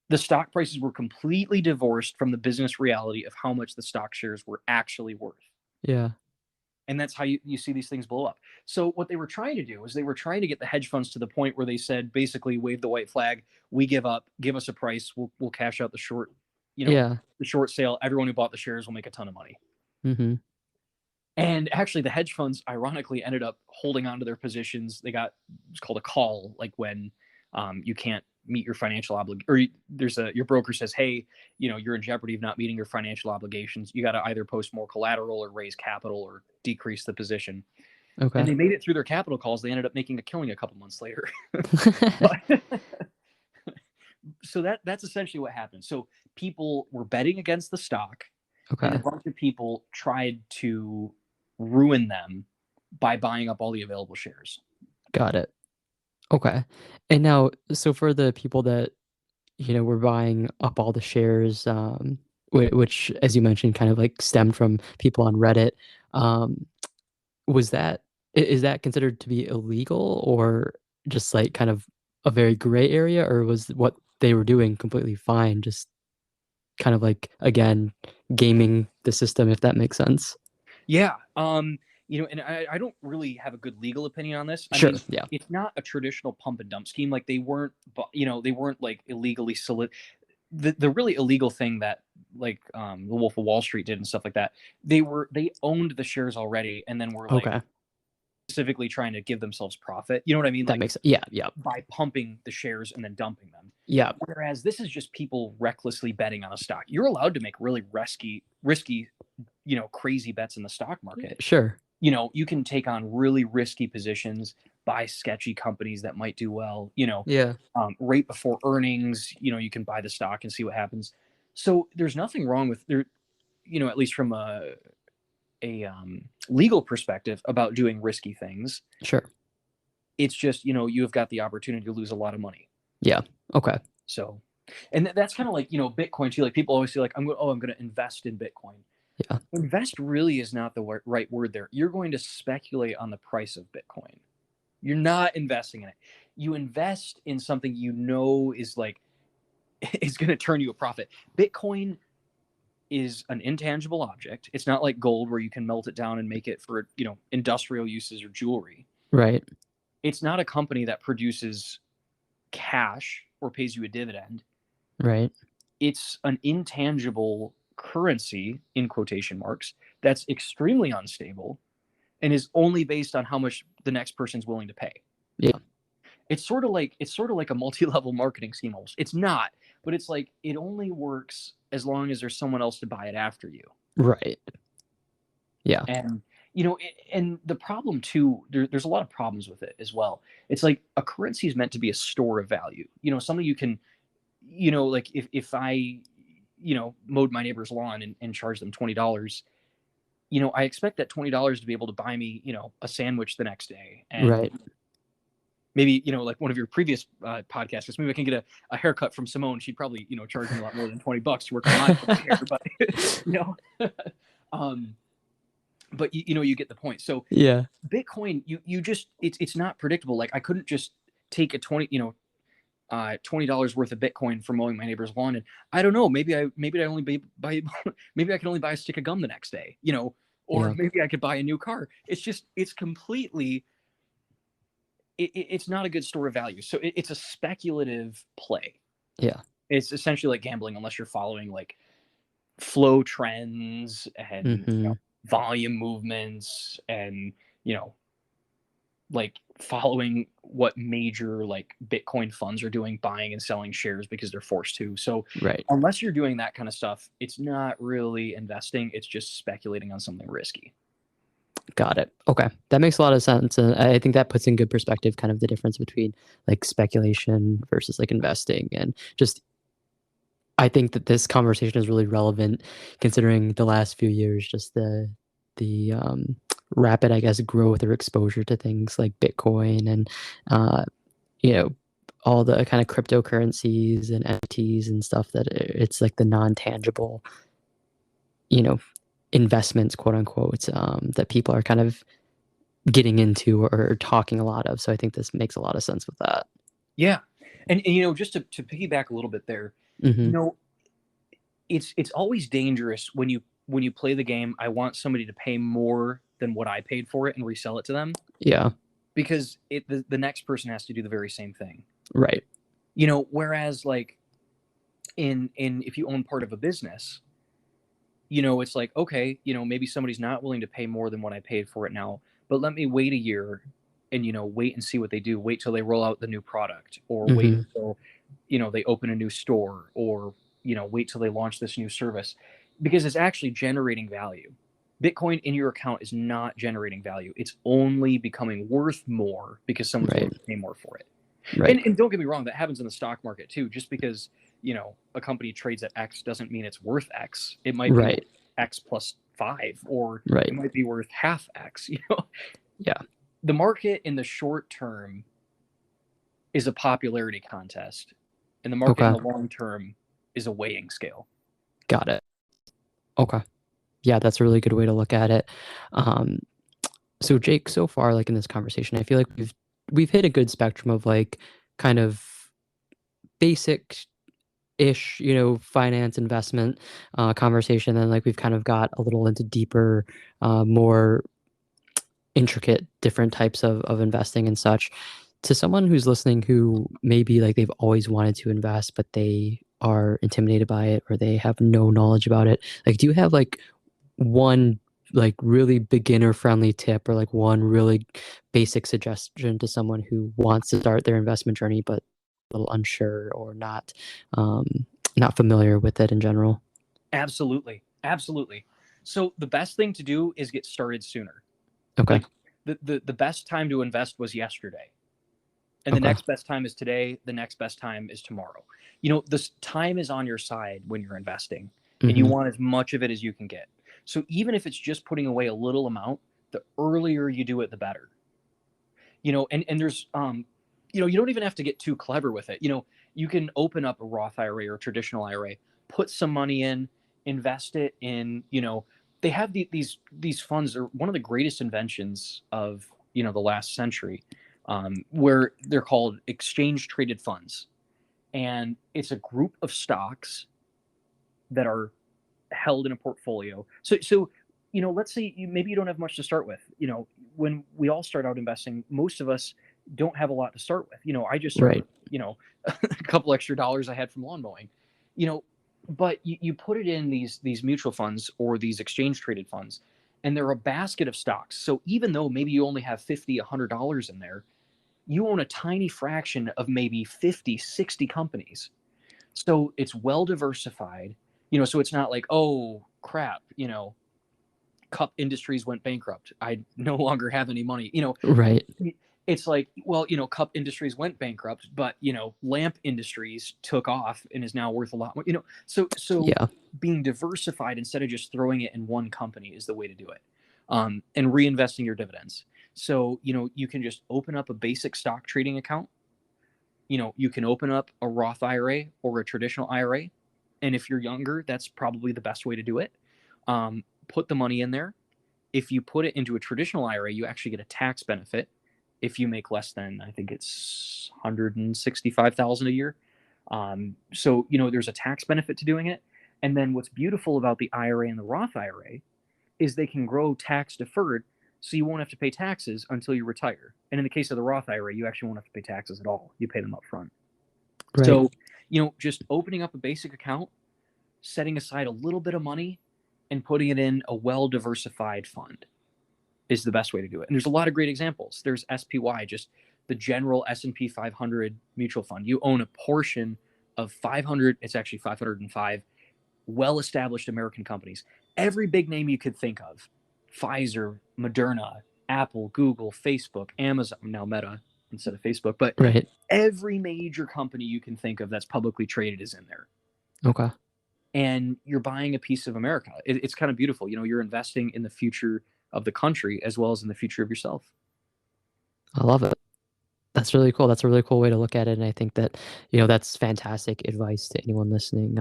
The stock prices were completely divorced from the business reality of how much the stock shares were actually worth. Yeah. And that's how you see these things blow up. So what they were trying to do is they were trying to get the hedge funds to the point where they said, basically, wave the white flag. We give up. Give us a price. We'll cash out the short, Yeah. the short sale. Everyone who bought the shares will make a ton of money. Mm-hmm. And actually, the hedge funds, ironically, ended up holding on to their positions. It's called a call, like when you can't meet your financial obligation, or your broker says, "Hey, you're in jeopardy of not meeting your financial obligations. You got to either post more collateral or raise capital or decrease the position." And Okay. they made it through their capital calls. They ended up making a killing a couple months later. But, so that's essentially what happened. So people were betting against the stock, and a Okay. bunch of people tried to ruin them by buying up all the available shares. Got it. Okay. And now, so for the people that, were buying up all the shares, which, as you mentioned, kind of like stemmed from people on Reddit, um, was that, is that considered to be illegal or just like kind of a very gray area, or was what they were doing completely fine? Just kind of like, again, gaming the system, if that makes sense. Yeah. and I don't really have a good legal opinion on this. I Sure. mean, Yeah. it's not a traditional pump and dump scheme. Like they weren't, they weren't like illegally the really illegal thing that like the Wolf of Wall Street did and stuff like that. They owned the shares already, and then were like Okay. specifically trying to give themselves profit. You know what I mean? That Like makes yeah. Yeah. by pumping the shares and then dumping them. Yeah. Whereas this is just people recklessly betting on a stock. You're allowed to make really risky, crazy bets in the stock market. Sure. You can take on really risky positions, buy sketchy companies that might do well, Yeah. right before earnings, you can buy the stock and see what happens. So there's nothing wrong with there, at least from a legal perspective about doing risky things. Sure. It's just, you've got the opportunity to lose a lot of money. Yeah. Okay. So, and that's kind of like, Bitcoin too. Like people always say like, I'm going to invest in Bitcoin. Yeah. Invest really is not the right word there. You're going to speculate on the price of Bitcoin. You're not investing in it. You invest in something is like is going to turn you a profit. Bitcoin is an intangible object. It's not like gold where you can melt it down and make it for, industrial uses or jewelry. Right. It's not a company that produces cash or pays you a dividend. Right. It's an intangible currency in quotation marks that's extremely unstable and is only based on how much the next person's willing to pay. Yeah. It's sort of like a multi-level marketing scheme almost. It's not, but it's like it only works as long as there's someone else to buy it after you. Right. Yeah. And and the problem too, there's a lot of problems with it as well. It's like a currency is meant to be a store of value. Something you can, like if I, mowed my neighbor's lawn and charged them $20, I expect that $20 to be able to buy me, a sandwich the next day. And right. maybe, like one of your previous podcasts, maybe I can get a haircut from Simone. She'd probably, charge me a lot more than $20 to work on my hair, but, but you get the point. So yeah. Bitcoin, you just, it's not predictable. Like I couldn't just take a $20 worth of Bitcoin for mowing my neighbor's lawn. And I don't know, maybe I only buy, maybe I can only buy a stick of gum the next day, or yeah. maybe I could buy a new car. It's completely, it's not a good store of value. So it's a speculative play. Yeah. It's essentially like gambling unless you're following like flow trends and volume movements and, like following what major like Bitcoin funds are doing, buying and selling shares because they're forced to. So right. Unless you're doing that kind of stuff, it's not really investing. It's just speculating on something risky. Got it. Okay. That makes a lot of sense. And I think that puts in good perspective kind of the difference between like speculation versus like investing. And just, I think that this conversation is really relevant considering the last few years, just the rapid, I guess, growth or exposure to things like Bitcoin and, you know, all the kind of cryptocurrencies and NFTs and stuff that it's like the non-tangible, investments, quote unquote, that people are kind of getting into or talking a lot of. So I think this makes a lot of sense with that. Yeah. And just to piggyback a little bit there, it's always dangerous when you play the game. I want somebody to pay more than what I paid for it and resell it to them. Yeah. Because the next person has to do the very same thing. Right. Whereas like in if you own part of a business, it's like, okay, maybe somebody's not willing to pay more than what I paid for it now, but let me wait a year and, wait and see what they do. Wait till they roll out the new product or wait until, they open a new store or, wait till they launch this new service because it's actually generating value. Bitcoin in your account is not generating value. It's only becoming worth more because someone's willing to pay more for it. Right. And don't get me wrong, that happens in the stock market too. Just because, a company trades at X doesn't mean it's worth X. It might be X plus 5, or it might be worth half X, Yeah. The market in the short term is a popularity contest, and the market in the long term is a weighing scale. Got it. Okay. Yeah, that's a really good way to look at it. So Jake, so far, like in this conversation, I feel like we've hit a good spectrum of like kind of basic-ish, finance investment conversation. And like we've kind of got a little into deeper, more intricate different types of investing and such. To someone who's listening who maybe like they've always wanted to invest, but they are intimidated by it or they have no knowledge about it, like do you have like one like really beginner friendly tip or like one really basic suggestion to someone who wants to start their investment journey but a little unsure or um, not familiar with it in general? Absolutely. Absolutely. So the best thing to do is get started sooner. Okay. Like the best time to invest was yesterday. And the Okay. next best time is today. The next best time is tomorrow. This time is on your side when you're investing, and you Hmm. want as much of it as you can get. So even if it's just putting away a little amount, the earlier you do it, the better. And there's you don't even have to get too clever with it. You can open up a Roth IRA or a traditional IRA, put some money in, invest it in. They have these funds are one of the greatest inventions of the last century, where they're called exchange traded funds, and it's a group of stocks that are held in a portfolio. So let's say maybe you don't have much to start with. When we all start out investing, most of us don't have a lot to start with. I just started Right. with a couple extra dollars I had from lawn mowing. You know, but you put it in these mutual funds or these exchange traded funds, and they're a basket of stocks. So even though maybe you only have 50, $100 in there, you own a tiny fraction of maybe 50, 60 companies. So it's well diversified. So it's not like, oh crap, Cup Industries went bankrupt. I no longer have any money. Right. It's like, well, Cup Industries went bankrupt, but Lamp Industries took off and is now worth a lot more. So Yeah. being diversified instead of just throwing it in one company is the way to do it, and reinvesting your dividends. So you can just open up a basic stock trading account. You can open up a Roth IRA or a traditional IRA, and if you're younger, that's probably the best way to do it. Put the money in there. If you put it into a traditional IRA, you actually get a tax benefit if you make less than, I think it's 165,000 a year. So there's a tax benefit to doing it. And then what's beautiful about the IRA and the Roth IRA is they can grow tax deferred, so you won't have to pay taxes until you retire. And in the case of the Roth IRA, you actually won't have to pay taxes at all. You pay them up front. Right. So, just opening up a basic account, setting aside a little bit of money, and putting it in a well diversified fund is the best way to do it. And there's a lot of great examples. There's SPY, just the general S&P 500 mutual fund. You own a portion of 500, it's actually 505 well-established American companies. Every big name you could think of: Pfizer, Moderna, Apple, Google, Facebook, Amazon, now Meta instead of Facebook, but Right. every major company you can think of that's publicly traded is in there. Okay. And you're buying a piece of America. It's kind of beautiful. You're investing in the future of the country as well as in the future of yourself. I love it. That's really cool. That's a really cool way to look at it. And I think that, that's fantastic advice to anyone listening.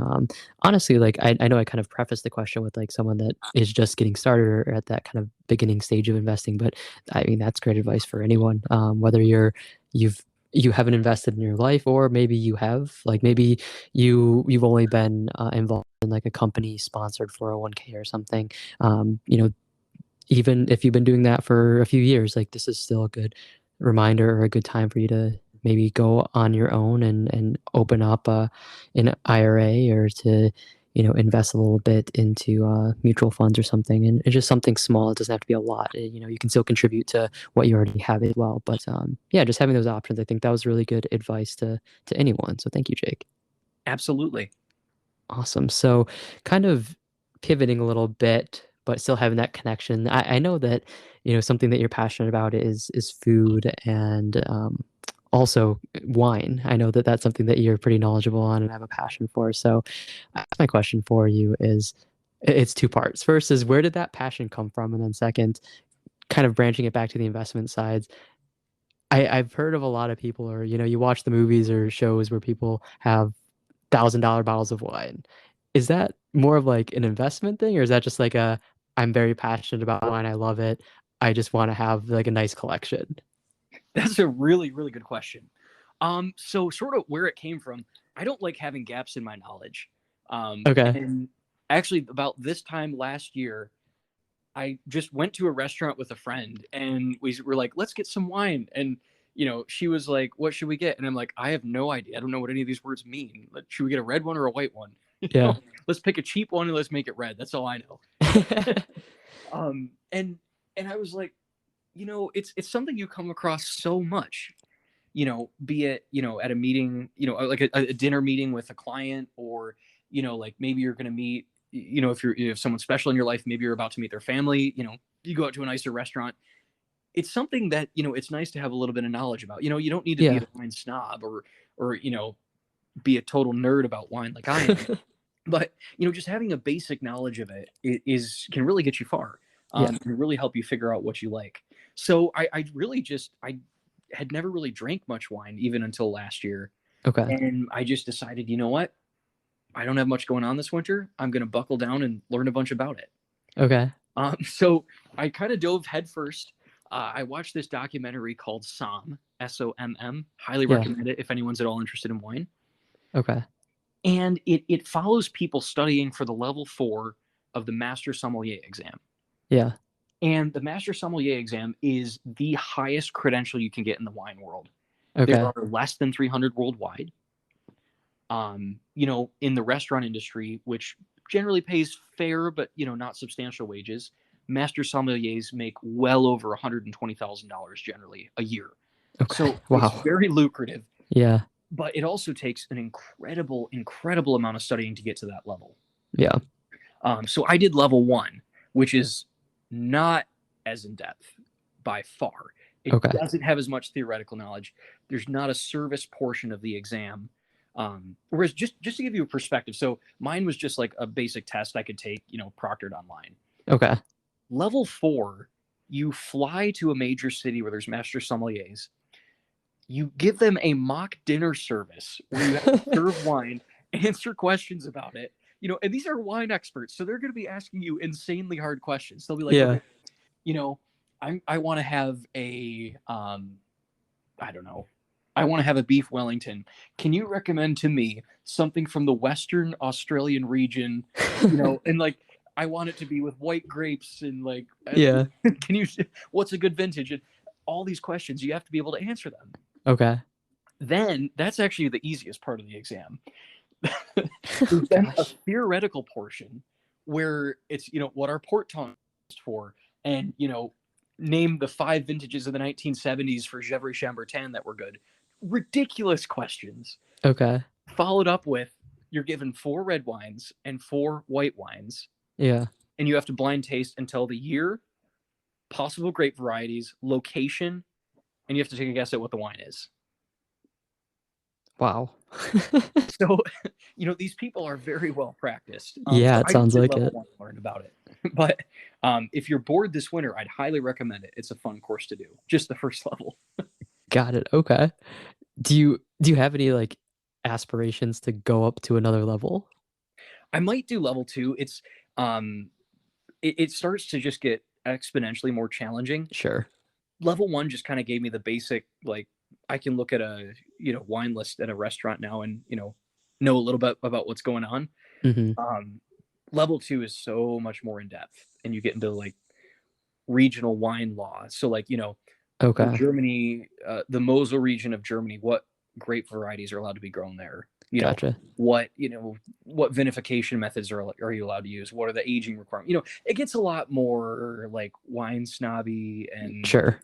Honestly, like I know I kind of prefaced the question with like someone that is just getting started or at that kind of beginning stage of investing, but I mean that's great advice for anyone. Whether you've you haven't invested in your life or maybe you have, like maybe you've only been involved in like a company sponsored 401k or something. Even if you've been doing that for a few years, like this is still a good reminder or a good time for you to maybe go on your own and open up an IRA or to invest a little bit into mutual funds or something, and it's just something small. It doesn't have to be a lot. You can still contribute to what you already have as well. But yeah, just having those options, I think that was really good advice to anyone. So thank you, Jake. Absolutely. Awesome. So, kind of pivoting a little bit, but still having that connection. I know that something that you're passionate about is food and also wine. I know that that's something that you're pretty knowledgeable on and have a passion for. So, my question for you is, it's two parts. First is where did that passion come from, and then second, kind of branching it back to the investment sides. I've heard of a lot of people, or you watch the movies or shows where people have $1,000 bottles of wine. Is that more of like an investment thing, or is that just like I'm very passionate about wine, I love it, I just want to have like a nice collection? That's a really, really good question. So sort of where it came from, I don't like having gaps in my knowledge. Okay. And actually about this time last year, I just went to a restaurant with a friend and we were like, let's get some wine. And, she was like, what should we get? And I'm like, I have no idea. I don't know what any of these words mean. Like, should we get a red one or a white one? Yeah. Let's pick a cheap one and let's make it red. That's all I know. And I was like, it's something you come across so much, be it, at a meeting, like a dinner meeting with a client, or, like maybe you're going to meet, if you have someone special in your life, maybe you're about to meet their family, you go out to a nicer restaurant. It's something that, it's nice to have a little bit of knowledge about. You don't need to be Yeah. a wine snob or, be a total nerd about wine like I am. But, just having a basic knowledge of it can really get you far. Yeah. Can really help you figure out what you like. So I really I had never really drank much wine even until last year. Okay. And I just decided, you know what? I don't have much going on this winter. I'm going to buckle down and learn a bunch about it. Okay. So I kind of dove headfirst. I watched this documentary called SOM, SOMM. Highly Yeah. recommend it if anyone's at all interested in wine. Okay. And it follows people studying for the level 4 of the Master Sommelier exam. Yeah. And the Master Sommelier exam is the highest credential you can get in the wine world. There Okay. are less than 300 worldwide. In the restaurant industry, which generally pays fair but not substantial wages, master sommeliers make well over $120,000 generally a year. Okay. So Wow. it's very lucrative. Yeah. But it also takes an incredible amount of studying to get to that level. Yeah. So I did level 1, which is not as in depth by far. It Okay. doesn't have as much theoretical knowledge. There's not a service portion of the exam. Whereas just to give you a perspective, so mine was just like a basic test I could take, proctored online. Okay. Level 4, you fly to a major city where there's master sommeliers. You give them a mock dinner service where you have to serve wine, answer questions about it. And these are wine experts, so they're going to be asking you insanely hard questions. They'll be like, Yeah. okay, I want to have a, I don't know, I want to have a beef Wellington. Can you recommend to me something from the Western Australian region? And like, I want it to be with white grapes and like, Yeah. what's a good vintage? And all these questions, you have to be able to answer them. Okay. Then that's actually the easiest part of the exam. There's then a theoretical portion where it's, what our port tongue is for, and, name the 5 vintages of the 1970s for Gevrey Chambertin that were good. Ridiculous questions. Okay. Followed up with, you're given 4 red wines and 4 white wines. Yeah. And you have to blind taste and tell the year, possible grape varieties, location, and you have to take a guess at what the wine is. Wow. So, these people are very well practiced. Yeah, so it sounds like level it. 1 to learn about it. But if you're bored this winter, I'd highly recommend it. It's a fun course to do. Just the first level. Got it. Okay. Do you have any like aspirations to go up to another level? I might do level 2. It's it starts to just get exponentially more challenging. Sure. Level 1 just kind of gave me the basic, like, I can look at a wine list at a restaurant now and know a little bit about what's going on. Mm-hmm. Level 2 is so much more in depth, and you get into like regional wine law. So like Okay. in Germany, the Mosel region of Germany, what grape varieties are allowed to be grown there? Gotcha. What vinification methods are you allowed to use? What are the aging requirements? It gets a lot more like wine snobby and Sure.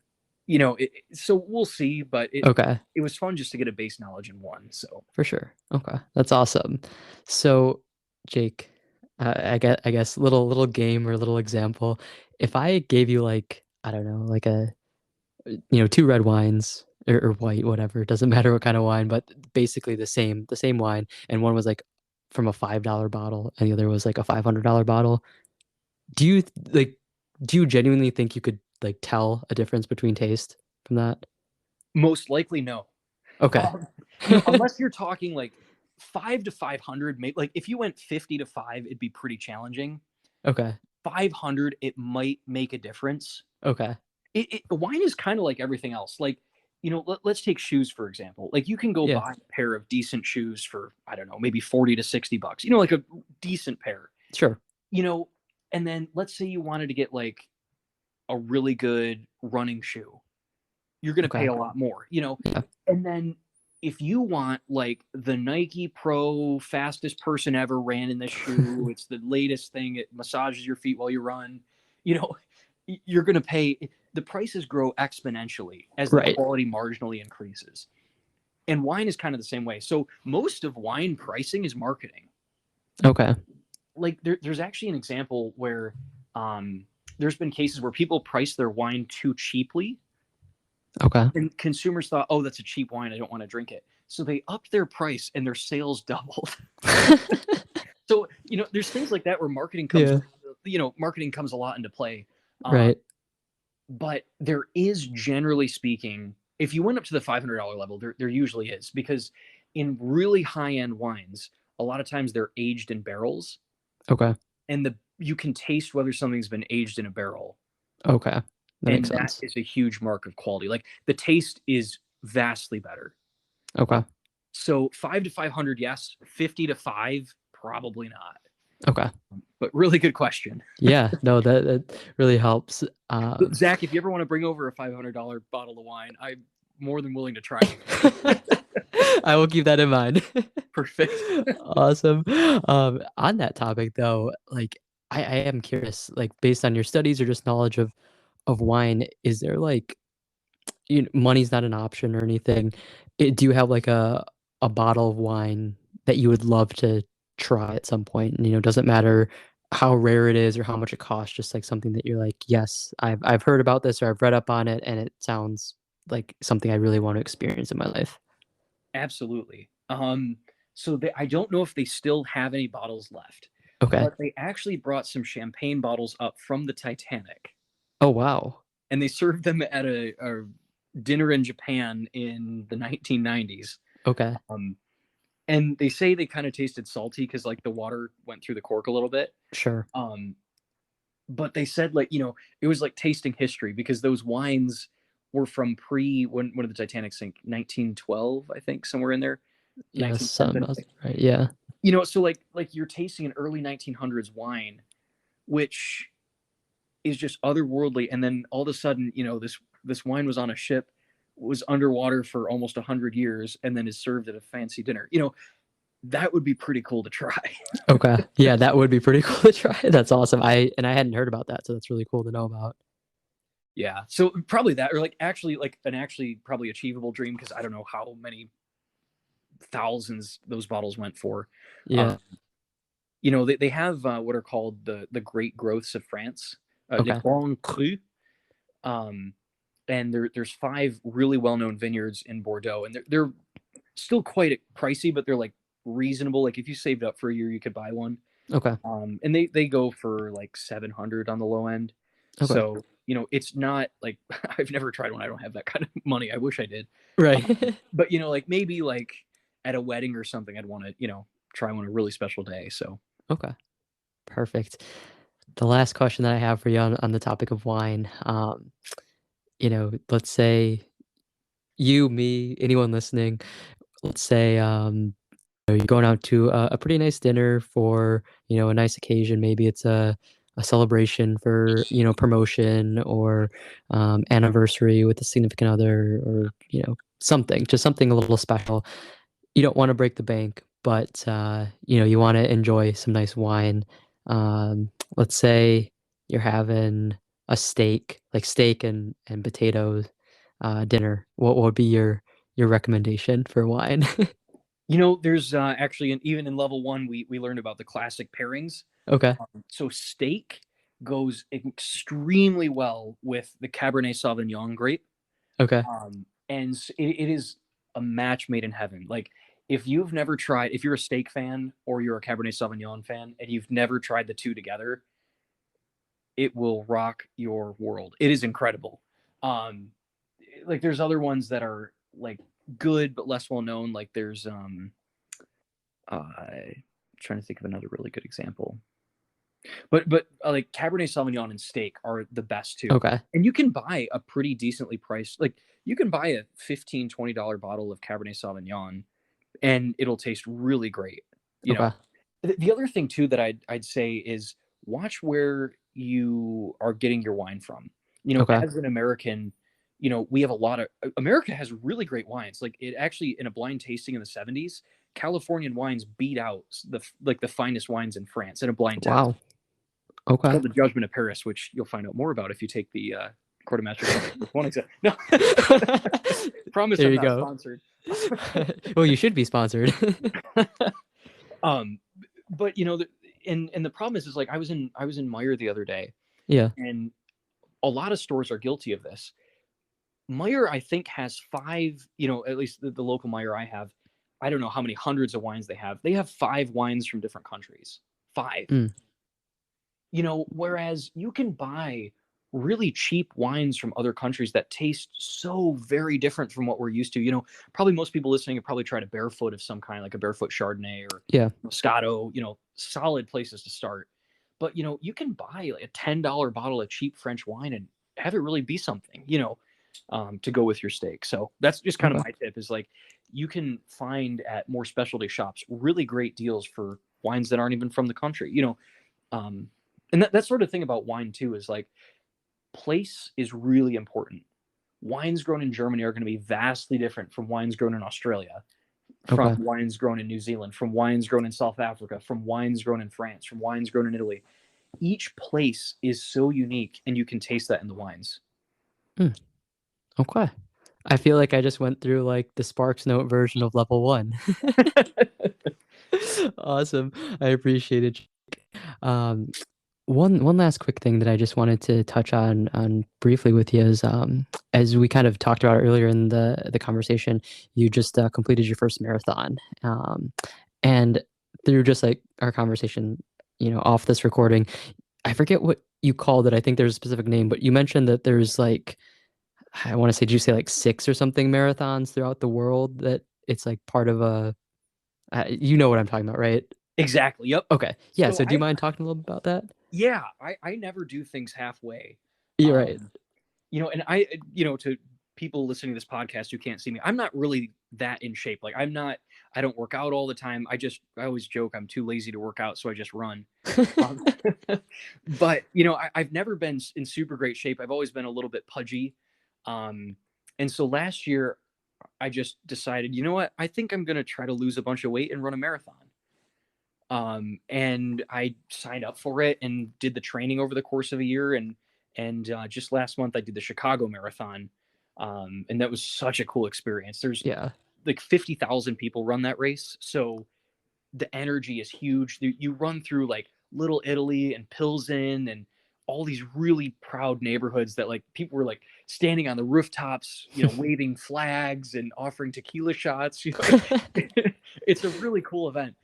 so we'll see, but Okay. it was fun just to get a base knowledge in one. So For sure. Okay. That's awesome. So, Jake, I guess little game or little example. If I gave you like, I don't know, like a 2 red wines or white, whatever, it doesn't matter what kind of wine, but basically the same wine, and one was like from a $5 bottle and the other was like a $500 bottle. Do you like do you genuinely think you could like tell a difference between taste from that? most likely no. Okay. Unless you're talking like 5 to 500, maybe like if you went 50 to 5, it'd be pretty challenging. Okay. 500, it might make a difference. Okay. Wine is kind of like everything else. Like, let's take shoes, for example. Like you can go Yeah. buy a pair of decent shoes for, I don't know, maybe 40 to 60 bucks, like a decent pair, Sure. And then let's say you wanted to get like a really good running shoe. You're going to pay Okay. a lot more, you know. Yeah. And then if you want like the Nike Pro fastest person ever ran in this shoe, it's the latest thing, it massages your feet while you run, you know, you're going to pay. The prices grow exponentially as the Right. quality marginally increases. And wine is kind of the same way. So most of wine pricing is marketing. Okay. Like there's actually an example where there's been cases where people price their wine too cheaply, Okay. and consumers thought, oh, that's a cheap wine, I don't want to drink it. So they upped their price and their sales doubled. So, you know, there's things like that where marketing comes, Yeah. you know, marketing comes a lot into play. Uh, Right. but there is, generally speaking, if you went up to the $500 level, there usually is, because in really high end wines, a lot of times they're aged in barrels, Okay. and you can taste whether something's been aged in a barrel, Okay. That makes and that sense. is a huge mark of quality. Like the taste is vastly better. Okay. So 5 to 500, yes. 50 to 5, probably not. Okay. But really good question. Yeah. No, that really helps. Zach, if you ever want to bring over a $500 bottle of wine, I'm more than willing to try it. I will keep that in mind. Perfect. Awesome. On that topic though, like I am curious, like based on your studies or just knowledge of wine, is there like money's not an option or anything? Do you have like a bottle of wine that you would love to try at some point? And, doesn't matter how rare it is or how much it costs, just like something that you're like, yes, I've heard about this or I've read up on it and it sounds like something I really want to experience in my life. Absolutely. So I don't know if they still have any bottles left, Okay. but they actually brought some champagne bottles up from the Titanic, Oh wow. and they served them at a dinner in Japan in the 1990s. Okay. Um, and they say they kind of tasted salty because like the water went through the cork a little bit. Sure. Um, but they said like, you know, it was like tasting history because those wines were from when did the Titanic sink? 1912, I think, somewhere in there. Yes, 1910. right. Yeah. You know, so like you're tasting an early 1900s wine, which is just otherworldly, and then all of a sudden, you know, this wine was on a ship, was underwater for almost 100 years, and then is served at a fancy dinner. You know, that would be pretty cool to try. Okay. Yeah, that would be pretty cool to try. That's awesome. I hadn't heard about that, so that's really cool to know about. Yeah, so probably that, or like an actually probably achievable dream, because I don't know how many thousands those bottles went for. Yeah. Um, you know, they have what are called the Great Growths of France, Les Okay. Grands Crus. Um, and there's 5 really well-known vineyards in Bordeaux, and they're still quite pricey, but they're like reasonable. Like if you saved up for a year, you could buy one. Okay. And they go for like 700 on the low end. Okay. So, you know, it's not like I've never tried one. I don't have that kind of money. I wish I did. Right. But you know, like maybe like at a wedding or something, I'd want to, you know, try one a really special day. So Okay. Perfect. The last question that I have for you on the topic of wine, let's say you, me, anyone listening, let's say you're going out to a pretty nice dinner for, a nice occasion. Maybe it's a celebration for, promotion or anniversary with a significant other or, something, just something a little special. You don't want to break the bank, but you want to enjoy some nice wine. Let's say you're having a steak, like steak and potatoes dinner. What would be your recommendation for wine? you know, there's actually even in level 1, we learned about the classic pairings. Okay. So steak goes extremely well with the Cabernet Sauvignon grape. Okay. And it is a match made in heaven. Like if you're a steak fan or you're a Cabernet Sauvignon fan and you've never tried the two together, it will rock your world. It is incredible. Um, like there's other ones that are like good but less well known. Like there's trying to think of another really good example. But like Cabernet Sauvignon and steak are the best too. Okay. And you can buy a pretty decently priced, like you can buy a $15-$20 bottle of Cabernet Sauvignon and it'll taste really great. You know, Okay. the other thing too that I'd say is watch where you are getting your wine from. Okay. As an American, we have a lot of America has really great wines. Like it actually in a blind tasting in the 70s, Californian wines beat out the finest wines in France in a blind test. Wow. Okay. Called the Judgment of Paris, which you'll find out more about if you take the quartermaster one exam. No, promise There I'm you not go. sponsored. Well, you should be sponsored. um, but and the problem is like I was in Meyer the other day, Yeah. and a lot of stores are guilty of this. Meyer, I think, has five. At least the local Meyer I have. I don't know how many hundreds of wines they have. They have five wines from different countries. Five. Mm. Whereas you can buy really cheap wines from other countries that taste so very different from what we're used to. Probably most people listening have probably tried a barefoot of some kind, like a barefoot Chardonnay or Yeah. Moscato, solid places to start. But, you can buy like a $10 bottle of cheap French wine and have it really be something, to go with your steak. So that's just kind of Okay. my tip is like, you can find at more specialty shops really great deals for wines that aren't even from the country, um, and that sort of thing about wine too is like place is really important. Wines grown in Germany are going to be vastly different from wines grown in Australia, from Okay. wines grown in New Zealand, from wines grown in South Africa, from wines grown in France, from wines grown in Italy. Each place is so unique, and you can taste that in the wines. Mm. Okay. I feel like I just went through like the Sparks Note version of level 1. Awesome. I appreciate it. Um, one last quick thing that I just wanted to touch on briefly with you is as we kind of talked about earlier in the conversation, you just completed your first marathon. And through just like our conversation, off this recording, I forget what you called it. I think there's a specific name, but you mentioned that there's like I want to say, did you say like 6 or something marathons throughout the world that it's like part of a you know what I'm talking about, right? Exactly. Yep. Okay. Yeah, So so do you mind talking a little bit about that? yeah, I never do things halfway. You're right. Um, and to people listening to this podcast who can't see me, I'm not really that in shape. Like I don't work out all the time. I always joke I'm too lazy to work out, so I just run. Um, but I've never been in super great shape. I've always been a little bit pudgy. And so last year I just decided, you know what? I think I'm going to try to lose a bunch of weight and run a marathon. And I signed up for it and did the training over the course of a year. And just last month I did the Chicago Marathon. And that was such a cool experience. There's Yeah. like 50,000 people run that race. So the energy is huge. You run through like Little Italy and Pilsen and all these really proud neighborhoods that like people were like standing on the rooftops, waving flags and offering tequila shots. It's a really cool event.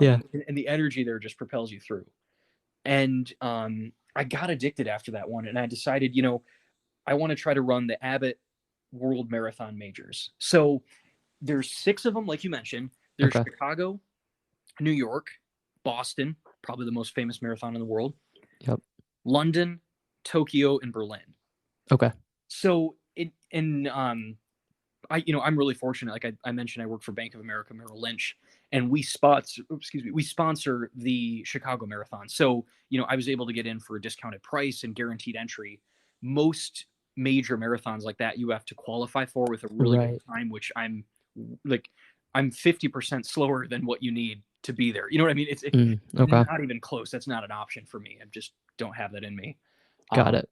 Yeah. And the energy there just propels you through. And I got addicted after that one, and I decided, I want to try to run the Abbott World Marathon Majors. So there's 6 of them, like you mentioned. There's Okay. Chicago, New York, Boston, probably the most famous marathon in the world, Yep. London, Tokyo, and Berlin. Okay. So I'm really fortunate. Like I mentioned, I work for Bank of America Merrill Lynch, and we sponsor the Chicago Marathon. So I was able to get in for a discounted price and guaranteed entry. Most major marathons like that, you have to qualify for with a really good Right. time, which I'm 50% slower than what you need to be there. You know what I mean? It's Okay. not even close. That's not an option for me. I just don't have that in me. Got Um, it.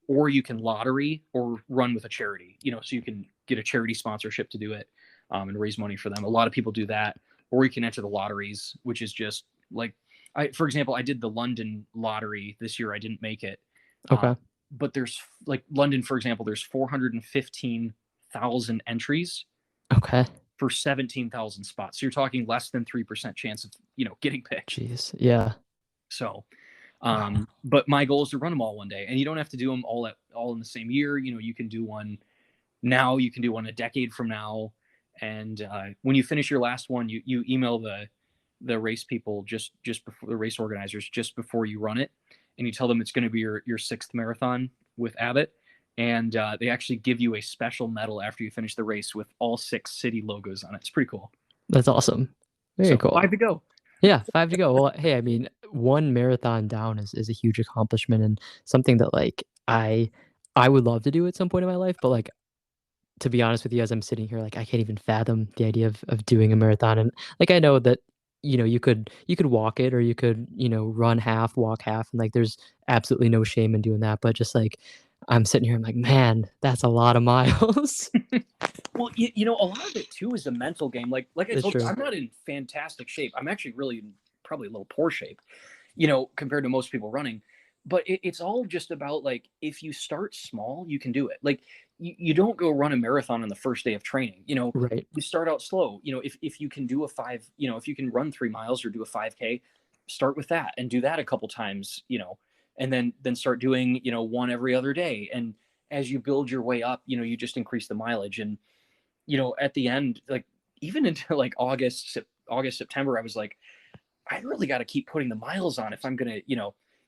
or you can lottery or run with a charity, so you can get a charity sponsorship to do it, and raise money for them. A lot of people do that. Or you can enter the lotteries, which is just like, for example, I did the London lottery this year. I didn't make it. Okay. But there's like London, for example, there's 415,000 entries Okay. for 17,000 spots. So you're talking less than 3% chance of, getting picked. Jeez. Yeah. So, Wow. but my goal is to run them all one day, and you don't have to do them all in the same year. You can do one now, you can do one a decade from now. And when you finish your last one, you email the race people just before, the race organizers, just before you run it, and you tell them it's going to be your 6th marathon with Abbott, and they actually give you a special medal after you finish the race with all 6 city logos on it. It's pretty cool. That's awesome. Very So cool. 5 to go. Yeah, 5 to go. Well, hey, I mean, one marathon down is a huge accomplishment and something that like I would love to do at some point in my life, but like to be honest with you, as I'm sitting here, like I can't even fathom the idea of doing a marathon. And like I know that you could walk it or you could run half, walk half, and like there's absolutely no shame in doing that. But just like I'm sitting here, I'm like, man, that's a lot of miles. Well, a lot of it too is a mental game. Like I That's told you, true. I'm not in fantastic shape. I'm actually really in probably a little poor shape, compared to most people running. But it's all just about like if you start small, you can do it. Like you don't go run a marathon on the first day of training. Right. You start out slow. If you can do a five, if you can run 3 miles or do a 5K, start with that and do that a couple times. And then start doing one every other day. And as you build your way up, you just increase the mileage. And at the end, like even into like August, September, I was like, I really got to keep putting the miles on if I'm gonna,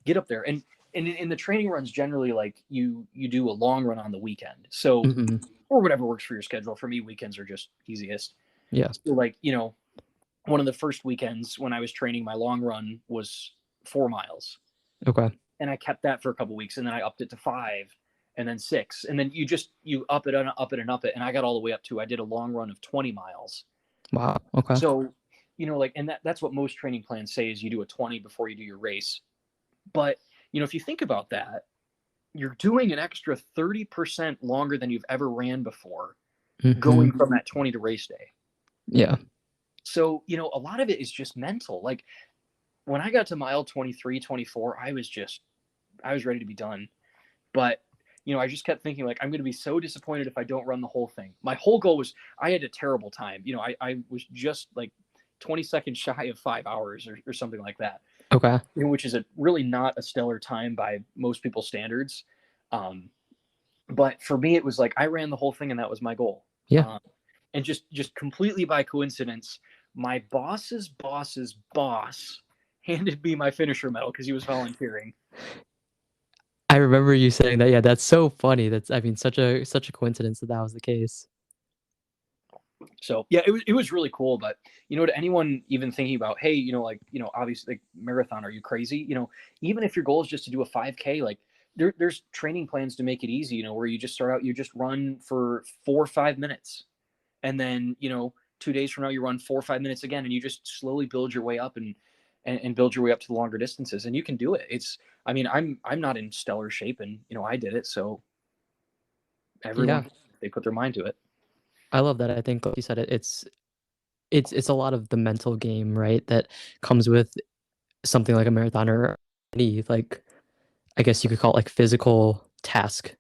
get up there. And in the training runs, generally, like you do a long run on the weekend, so Hmm. or whatever works for your schedule. For me, weekends are just easiest. Yeah. So like one of the first weekends when I was training, my long run was 4 miles, Okay. and I kept that for a couple weeks, and then I upped it to 5, and then 6, and then you up it and up it and up it, and I got all the way up to I did a long run of 20 miles. Wow. Okay. So, like, and that's what most training plans say is you do a 20 before you do your race. But, if you think about that, you're doing an extra 30% longer than you've ever ran before Hmm. going from that 20 to race day. Yeah. So, a lot of it is just mental. Like when I got to mile 23, 24, I was ready to be done. But, I just kept thinking like, I'm going to be so disappointed if I don't run the whole thing. My whole goal was I had a terrible time. I was just like 20 seconds shy of 5 hours or something like that, Okay. which is really not a stellar time by most people's standards. Um, but for me, it was like I ran the whole thing and that was my goal. Yeah. Um, and just completely by coincidence, my boss's boss handed me my finisher medal because he was volunteering. I remember you saying that. Yeah, that's so funny. That's I mean, such a coincidence that that was the case. So yeah, it was really cool. But to anyone even thinking about, hey, obviously like marathon, are you crazy? Even if your goal is just to do a 5K, like there's training plans to make it easy. Where you just start out, you just run for 4 or 5 minutes, and then 2 days from now you run 4 or 5 minutes again, and you just slowly build your way up and build your way up to the longer distances, and you can do it. I mean, I'm not in stellar shape, and I did it, so everyone Yeah. can, if they put their mind to it. I love that. I think like you said it's a lot of the mental game, right? That comes with something like a marathon or any like I guess you could call it like physical task,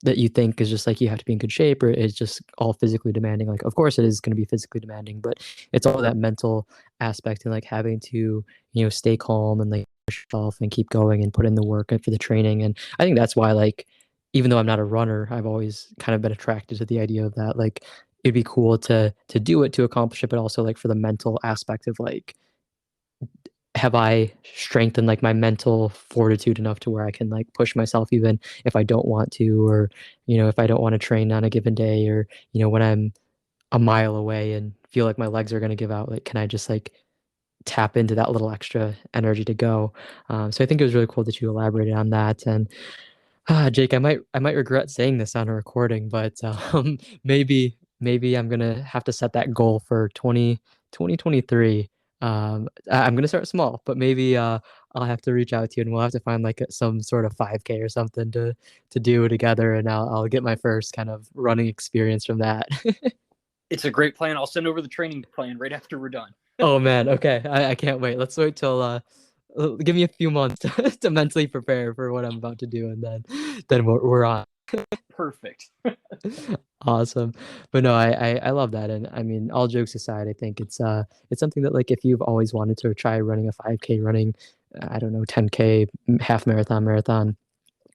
that you think is just like you have to be in good shape or it's just all physically demanding. Like, of course, it is going to be physically demanding, but it's all that mental aspect and like having to, stay calm and like push yourself and keep going and put in the work for the training. And I think that's why, like, even though I'm not a runner, I've always kind of been attracted to the idea of that. Like, it'd be cool to do it to accomplish it, but also like for the mental aspect of like have I strengthened like my mental fortitude enough to where I can like push myself even if I don't want to, or if I don't want to train on a given day, or when I'm a mile away and feel like my legs are going to give out, like can I just like tap into that little extra energy to go? So I think it was really cool that you elaborated on that. And Jake, I might regret saying this on a recording, but maybe I'm gonna have to set that goal for 2023. I'm gonna start small, but maybe I'll have to reach out to you and we'll have to find like some sort of 5K or something to do together, and I'll get my first kind of running experience from that. It's a great plan. I'll send over the training plan right after we're done. Oh man, okay, I can't wait. Let's wait till give me a few months to mentally prepare for what I'm about to do, and then we're on. Perfect. Awesome. But no, I love that, and I mean, all jokes aside, I think it's something that, like, if you've always wanted to try running a 5K, running, I don't know, 10K, half marathon, marathon,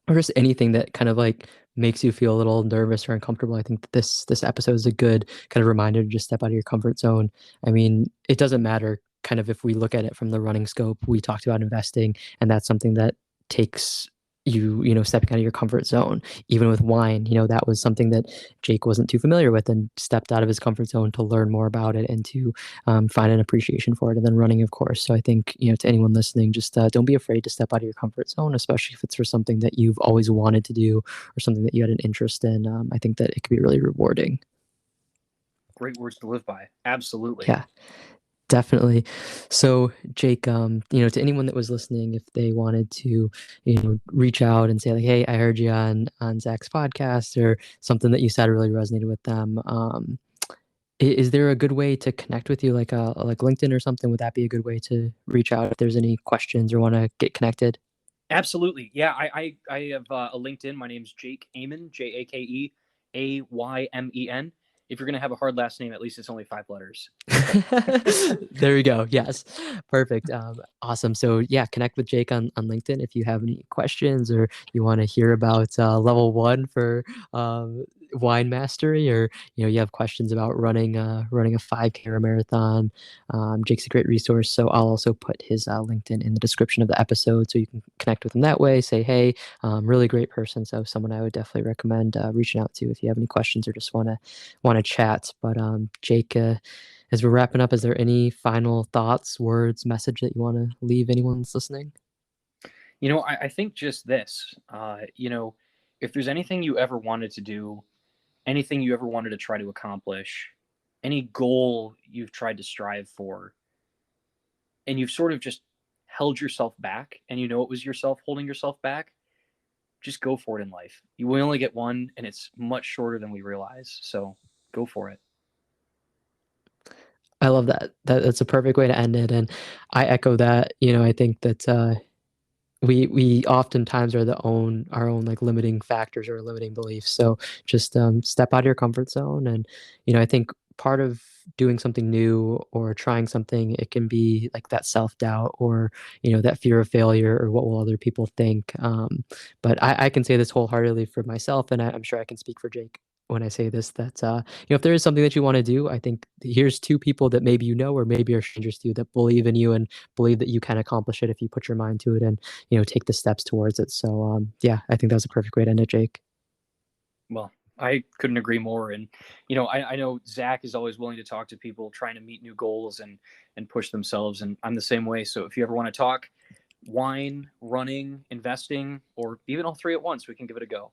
or just anything that kind of, like, makes you feel a little nervous or uncomfortable, I think that this episode is a good kind of reminder to just step out of your comfort zone. I mean, it doesn't matter kind of if we look at it from the running scope, we talked about investing, and that's something that takes stepping out of your comfort zone. Even with wine, that was something that Jake wasn't too familiar with and stepped out of his comfort zone to learn more about it and to find an appreciation for it. And then running, of course. So I think, to anyone listening, just don't be afraid to step out of your comfort zone, especially if it's for something that you've always wanted to do or something that you had an interest in. I think that it could be really rewarding. Great words to live by. Absolutely. Yeah. Definitely. So, Jake, to anyone that was listening, if they wanted to, reach out and say like, "Hey, I heard you on Zach's podcast," or something that you said really resonated with them, is there a good way to connect with you, like LinkedIn or something? Would that be a good way to reach out if there's any questions or want to get connected? Absolutely. Yeah, I have a LinkedIn. My name's Jake Aymen, Jakeaymen. If you're gonna have a hard last name, at least it's only 5 letters. There we go. Yes. Perfect. Awesome. So yeah, connect with Jake on LinkedIn if you have any questions or you want to hear about level one for wine mastery, or you have questions about running a 5K or a marathon. Jake's a great resource. So I'll also put his LinkedIn in the description of the episode so you can connect with him that way. Say, hey, really great person. So someone I would definitely recommend reaching out to if you have any questions or just want to chat. But Jake, as we're wrapping up, is there any final thoughts, words, message that you want to leave anyone that's listening? I think just this. If there's anything you ever wanted to do, anything you ever wanted to try to accomplish, any goal you've tried to strive for, and you've sort of just held yourself back, and it was yourself holding yourself back, just go for it in life. You will only get one, and it's much shorter than we realize. So go for it. I love that. That's a perfect way to end it, and I echo that. I think that we oftentimes are our own like limiting factors or limiting beliefs. So just step out of your comfort zone, and I think part of doing something new or trying something, it can be like that self-doubt or that fear of failure or what will other people think. But I can say this wholeheartedly for myself, and I'm sure I can speak for Jake when I say this, that if there is something that you want to do, I think here's two people that maybe or maybe are strangers to you that believe in you and believe that you can accomplish it if you put your mind to it and take the steps towards it. So yeah, I think that was a perfect way to end it, Jake. Well, I couldn't agree more. And I know Zach is always willing to talk to people trying to meet new goals and push themselves, and I'm the same way. So if you ever want to talk wine, running, investing, or even all three at once, we can give it a go.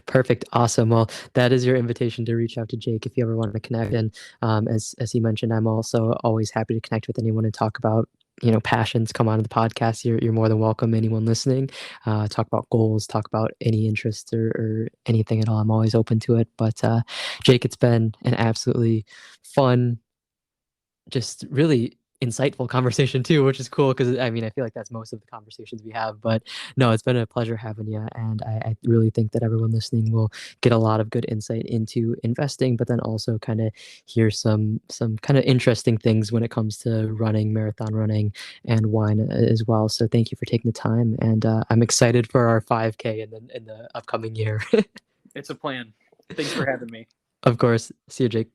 Perfect. Awesome. Well, that is your invitation to reach out to Jake if you ever want to connect. And as he mentioned, I'm also always happy to connect with anyone and talk about passions. Come on to the podcast. You're more than welcome. Anyone listening, talk about goals, talk about any interests or anything at all. I'm always open to it. But Jake, it's been an absolutely fun, just really insightful conversation too, which is cool because I mean I feel like that's most of the conversations we have. But no, it's been a pleasure having you, and I really think that everyone listening will get a lot of good insight into investing, but then also kind of hear some kind of interesting things when it comes to running, marathon running, and wine as well. So thank you for taking the time, and I'm excited for our 5K in the upcoming year. It's a plan. Thanks for having me. Of course. See you, Jake.